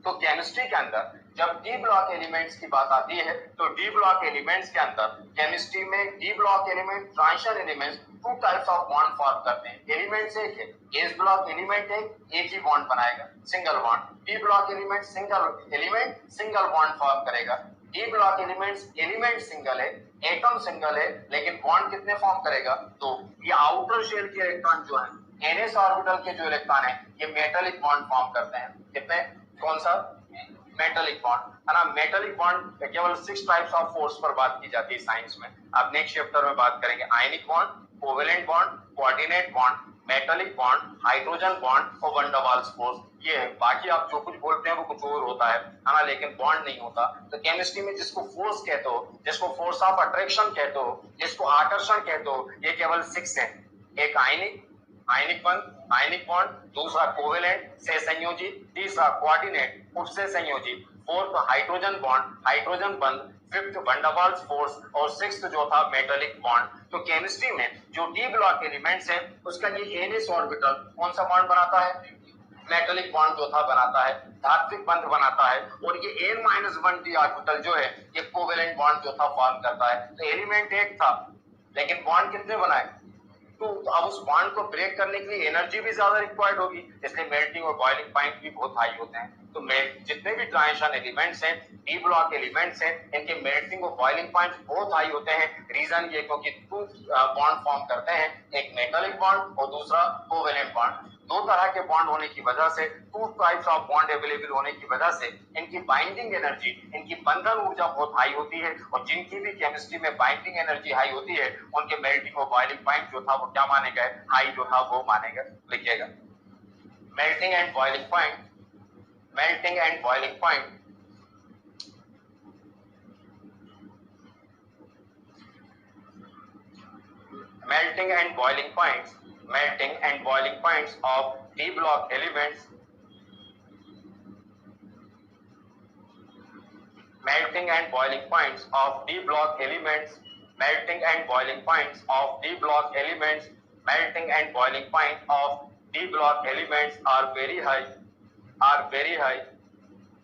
तो केमिस्ट्री के अंदर जब डी ब्लॉक एलिमेंट्स की बात आती है तो डी ब्लॉक एलिमेंट्स के अंदर केमिस्ट्री में D block element, transition elements two types of bond form करते हैं। एलिमेंट्स एक है, एस ब्लॉक एलिमेंट एक ही बॉन्ड बनाएगा, single bond. D block element single element single bond form करेगा। D block elements element single है, एटम सिंगल है, लेकिन बॉन्ड कितने फॉर्म करेगा, तो ये आउटर शेल के इलेक्ट्रॉन जो है, ns ऑर्बिटल के जो इलेक्ट्रॉन है ये मेटालिक बॉन्ड फॉर्म करते हैं। कितने, कौन सा, मेटालिक बॉन्ड है ना। मेटालिक बॉन्ड केवल 6 टाइप्स ऑफ फोर्स पर बात की जाती है साइंस में, अब नेक्स्ट चैप्टर में बात करेंगे। Ionic bond, covalent bond, coordinate bond, metallic bond, hydrogen bond और वैन डर वाल्स फोर्स। ये है, बाकी आप जो कुछ बोलते हैं वो कुछ और होता है ना, लेकिन बॉन्ड नहीं होता। तो केमिस्ट्री में जिसको फोर्स कहते हो, जिसको फोर्स ऑफ अट्रैक्शन कहते हो, जिसको आकर्षण कहते हो, ये केवल 6 है। एक आयनिक बॉन्ड, दूसरा कोवेलेंट से संयोजी, तीसरा कोऑर्डिनेट उससे संयोजी, फोर्थ हाइड्रोजन बंध, fifth van der Waals force और सिक्स्थ जो था मेटालिक बॉन्ड। तो केमिस्ट्री में जो डी ब्लॉक एलिमेंट्स है उसका ये ns ऑर्बिटल कौन सा बॉन्ड बनाता है, मेटालिक बॉन्ड जो था बनाता है, धात्विक बंध बनाता है। और ये n-1 d ऑर्बिटल जो है ये कोवेलेंट बॉन्ड जो था फॉर्म करता है। तो एलिमेंट एक था लेकिन बॉन्ड कितने बनाए, तो अब उस बॉन्ड को ब्रेक करने के लिए एनर्जी भी ज्यादा रिक्वायर्ड होगी, इसलिए मेल्टिंग और बॉइलिंग पॉइंट भी बहुत हाई होते हैं। तो जितने भी ट्रांजिशन एलिमेंट्स हैं, डी ब्लॉक एलिमेंट्स हैं, इनके मेल्टिंग और बॉइलिंग पॉइंट बहुत हाई होते हैं। रीजन ये क्योंकि 2 बॉन्ड फॉर्म करते हैं, एक मेटालिक बॉन्ड और दूसरा कोवेलेंट बॉन्ड। 2 तरह के बॉन्ड होने की वजह से, 2 टाइप्स ऑफ बॉन्ड अवेलेबल होने की वजह से इनकी बाइंडिंग एनर्जी, इनकी बंधन ऊर्जा बहुत हाई होती है। और जिनकी भी केमिस्ट्री में बाइंडिंग एनर्जी हाई होती है उनके मेल्टिंग और बॉइलिंग पॉइंट जो था वो क्या माने गए, हाई जो था वो माने गए। लिखिएगा melting and boiling point, melting and boiling point, melting and boiling points, melting and boiling points of d block elements, melting and boiling points of d block elements, melting and boiling points of d block elements melting and boiling point of d block elements are very high, are very high,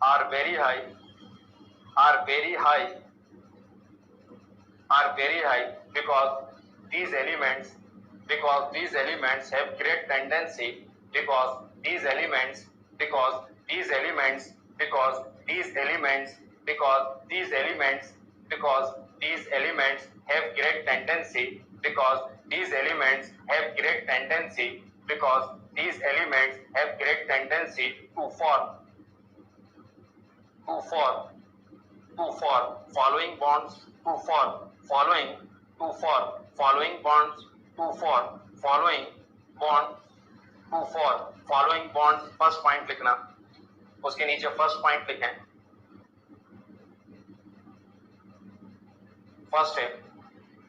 are very high, are very high, are very high because these elements have great tendency, because these elements have great tendency, because these elements have great tendency, because these elements have great tendency to form following bonds, to form following bonds, to form following bond. First point लिखना, उसके नीचे फर्स्ट पॉइंट लिखें. फर्स्ट है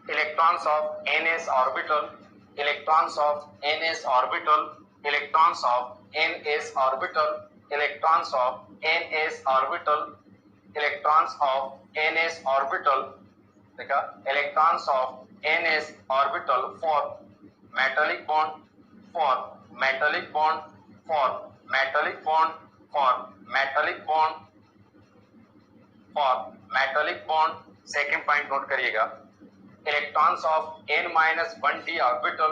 electrons of ns orbital, electrons of ns orbital, electrons of ns orbital, electrons of ns orbital, electrons of ns orbital, देखा, electrons of ns orbital for metallic bond, for metallic bond, for metallic bond, for metallic bond, for metallic bond. Second point note करिएगा, electrons of n-1d orbital,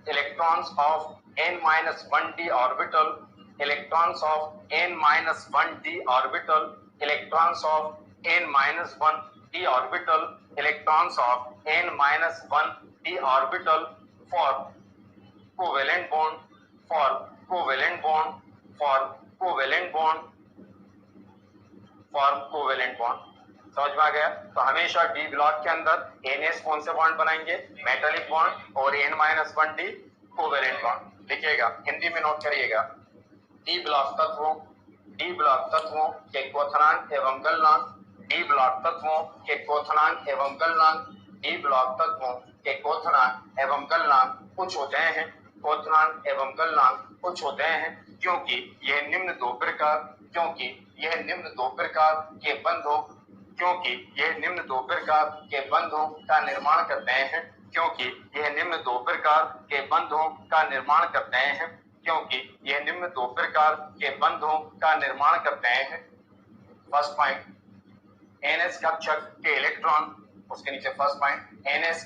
electrons of n-1d orbital, electrons of n-1d orbital, electrons of n-1d orbital, electrons of n-1d orbital for covalent bond, for covalent bond, for covalent bond, for covalent bond. समझ में आ गया? तो हमेशा डी ब्लॉक के अंदर NS कौन से बॉन्ड बनाएंगे? मेटालिक बॉन्ड, और n-1d कोवेलेंट बॉन्ड. लिखिएगा, हिंदी में नोट करिएगा, डी ब्लॉक तत्वों के क्वथनांक एवं गलनांक, डी ब्लॉक तत्वों के क्वथनांक एवं गलनांक, डी ब्लॉक तत्वों के क्वथनांक एवं गलनांक कुछ होते हैं, क्वथनांक एवं गलनांक कुछ होते हैं, क्योंकि यह निम्न दो प्रकार के बंधों, क्योंकि यह निम्न दो प्रकार के बंधों का निर्माण करते हैं, क्योंकि यह निम्न दो प्रकार के बंधों का निर्माण करते हैं, क्योंकि यह निम्न दो प्रकार के बंधों का निर्माण करते हैं. फर्स्ट पॉइंट, NS कक्षक के इलेक्ट्रॉन, उसके नीचे फर्स्ट पॉइंट, NS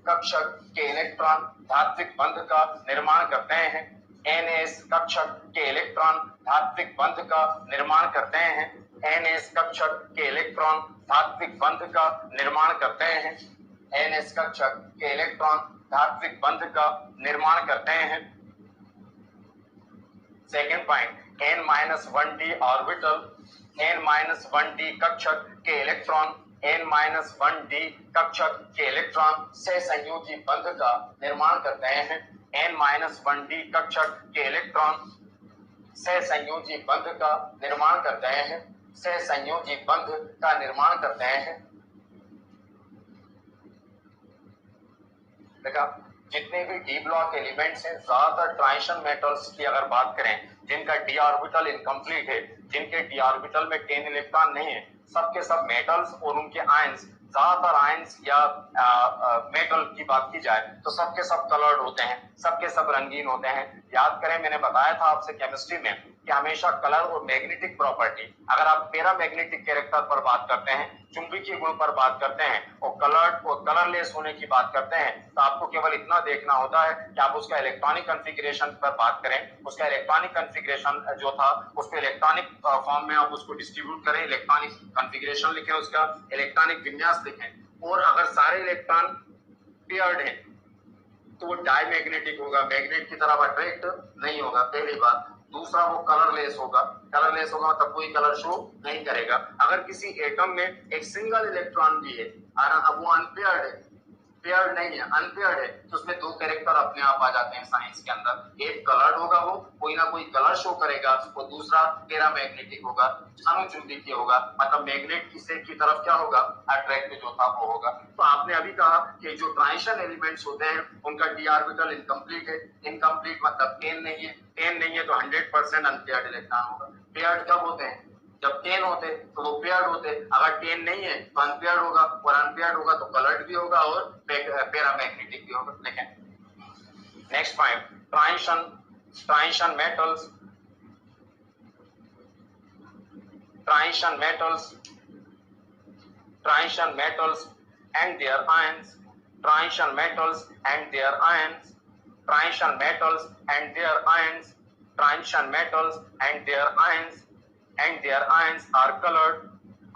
कक्षक के इलेक्ट्रॉन धात्विक बंध का निर्माण करते हैं, NS कक्षक के इलेक्ट्रॉन धात्विक बंध का निर्माण करते हैं, NS कक्षक के इलेक्ट्रॉन धात्विक बंध का निर्माण करते हैं, NS कक्षक के इलेक्ट्रॉन धात्विक बंध का निर्माण करते हैं. Second point, n-1d orbital, n-1d कक्षक के इलेक्ट्रॉन, n-1d कक्षक के इलेक्ट्रॉन से संयोजी बंध का निर्माण करते हैं, n-1d कक्षक के इलेक्ट्रॉन से संयोजी बंध का निर्माण करते हैं, से संयोजी बंध का निर्माण करते हैं. देखा, जितने भी डी ब्लॉक एलिमेंट्स हैं, ज्यादातर ट्रांजिशन मेटल्स की अगर बात करें, जिनका डी ऑर्बिटल इनकम्प्लीट है, जिनके डी ऑर्बिटल में 10 इलेक्ट्रॉन नहीं है, सबके सब मेटल्स और उनके आयंस, ज्यादातर आयंस या मेटल की बात की जाए तो सबके सब कलर्ड होते हैं, सबके सब रंगीन होते हैं. याद करें, मैंने बताया था आपसे केमिस्ट्री में कि हमेशा कलर और मैग्नेटिक प्रॉपर्टी, अगर आप पैरामैग्नेटिक कैरेक्टर पर बात करते हैं, चुंबकीय गुण पर बात करते हैं और कलर्ड और कलरलेस होने की बात करते हैं, तो आपको केवल इतना देखना होता है कि आप उसका इलेक्ट्रॉनिक कॉन्फ़िगरेशन पर बात करें, उसका इलेक्ट्रॉनिक कॉन्फ़िगरेशन जो था उसको इलेक्ट्रॉनिक फॉर्म में आप उसको डिस्ट्रीब्यूट करें, इलेक्ट्रॉनिक कॉन्फ़िगरेशन लिखें, उसका इलेक्ट्रॉनिक विन्यास लिखें, और अगर सारे इलेक्ट्रॉन पेयर्ड हैं तो वो डायमैग्नेटिक होगा, मैग्नेट की तरफ अट्रैक्ट नहीं होगा, पहली बात. दूसरा, वो कलरलेस होगा, कलरलेस होगा मतलब कोई कलर शो नहीं करेगा. अगर किसी एटम में एक सिंगल इलेक्ट्रॉन भी है, अब वो अनपेयर्ड है, पेयर्ड नहीं है, अनपेयर्ड है, तो उसमें दो कैरेक्टर अपने आप आ जाते हैं साइंस के अंदर. एक कलर्ड होगा, वो कोई ना कोई कलर शो करेगा, और दूसरा पैरामैग्नेटिक होगा, अनुचुंबकीय होगा, मतलब मैग्नेट की तरफ क्या होगा, अट्रैक्ट जो था वो होगा. तो आपने अभी कहा कि जो ट्रांजिशन एलिमेंट्स होते हैं उनका डी ऑर्बिटल इनकम्प्लीट है. इनकम्प्लीट मतलब 10 नहीं है, 10 नहीं है तो 100% अनपेयर्ड इलेक्ट्रॉन होगा. पेयर्ड कब होते हैं? जब 10 होते तो वो पेयर्ड होते, अगर 10 नहीं है तो अनपेयर्ड होगा, और अनपेयर्ड होगा तो कलर्ड भी होगा और पैरामैग्नेटिक भी होगा। देखें next point, transition metals, transition metals and their ions, transition metals and their ions, transition metals and their ions, transition metals and their ions, and their ions are colored,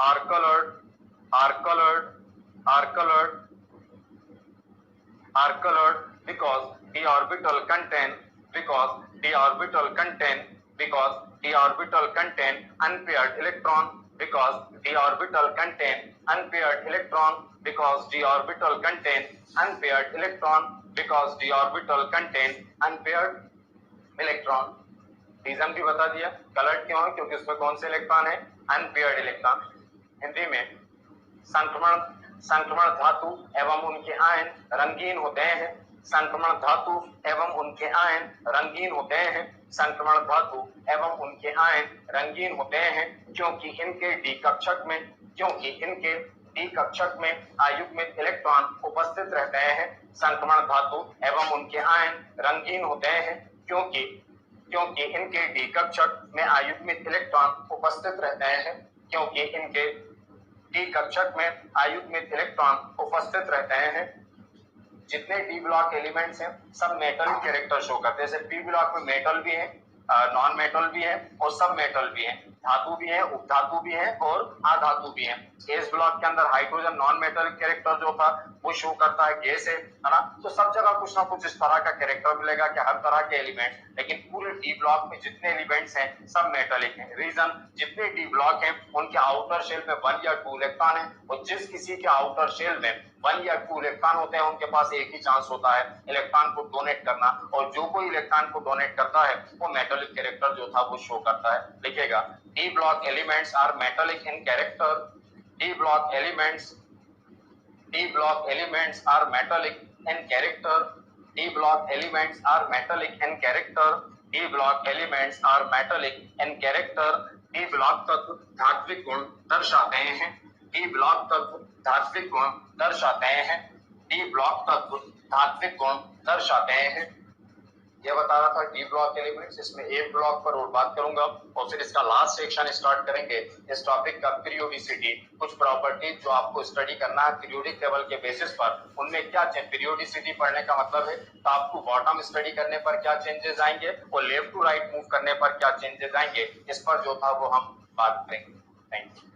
are colored, are colored, are colored, are colored because the orbital contain, because the orbital contain, because the orbital contain unpaired electron, because the orbital contain unpaired electron, because the orbital contain unpaired electron, because the orbital contain unpaired electron। Reason भी बता दिया, कलर्ड क्यों है, क्योंकि उसमें कौन से इलेक्ट्रॉन है, अनपेयर्ड इलेक्ट्रॉन। हिंदी में संक्रमण धातु एवं उनके आयन रंगीन होते हैं, संक्रमण धातु एवं उनके आयन रंगीन होते हैं, संक्रमण धातु एवं उनके आयन रंगीन होते हैं क्योंकि इनके डी कक्षक में, क्योंकि इनके डी कक्षक में अयुग्मित इलेक्ट्रॉन उपस्थित रहते हैं। संक्रमण धातु एवं उनके आयन रंगीन होते हैं क्योंकि इनके डी कक्षक में अयुग्मित इलेक्ट्रॉन उपस्थित रहते हैं, क्योंकि इनके डी कक्षक में अयुग्मित इलेक्ट्रॉन उपस्थित रहते हैं। जितने डी ब्लॉक एलिमेंट्स हैं सब मेटलिक कैरेक्टर शो करते हैं। जैसे पी ब्लॉक में मेटल भी है, नॉन मेटल भी है और सब मेटल भी है, धातु भी है, उपधातु भी है और अधातु भी है। एस ब्लॉक के अंदर हाइड्रोजन नॉन मेटलिक कैरेक्टर जो था वो शो करता है, गैस है ना। तो सब जगह कुछ ना कुछ इस तरह का कैरेक्टर मिलेगा कि हर तरह के एलिमेंट्स, लेकिन पूरे डी ब्लॉक में जितने एलिमेंट्स हैं सब मेटलिक हैं। रीजन, जितने डी ब्लॉक हैं उनके आउटर शेल में 1 या 2 इलेक्ट्रॉन है, और जिस किसी के आउटर शेल में 1 या 2 इलेक्ट्रॉन होते हैं उनके पास एक ही चांस होता है इलेक्ट्रॉन को डोनेट करना, और जो कोई इलेक्ट्रॉन को डोनेट करता है वो मेटलिक कैरेक्टर जो था वो शो करता है। लिखेगा D block elements are metallic in character, D block elements are metallic in character, D block elements are metallic in character, D block elements are metallic in character, D block तत्व धात्विक गुण दर्शाते हैं, D block तत्व धात्विक गुण दर्शाते हैं, D block तत्व धात्विक गुण दर्शाते हैं। ये बता रहा था डी ब्लॉक एलिमेंट्स। इसमें ए ब्लॉक पर और बात करूंगा और फिर इसका लास्ट सेक्शन स्टार्ट करेंगे इस टॉपिक का, पीरियोडिसिटी। कुछ प्रॉपर्टीज जो आपको स्टडी करना है पीरियोडिक टेबल के बेसिस पर, उनमें क्या पीरियोडिसिटी पढ़ने का मतलब है तो आपको बॉटम स्टडी करने पर क्या चेंजेस आएंगे और लेफ्ट टू राइट मूव करने पर क्या चेंजेस आएंगे, इस पर जो था वो हम बात करेंगे। Thank you.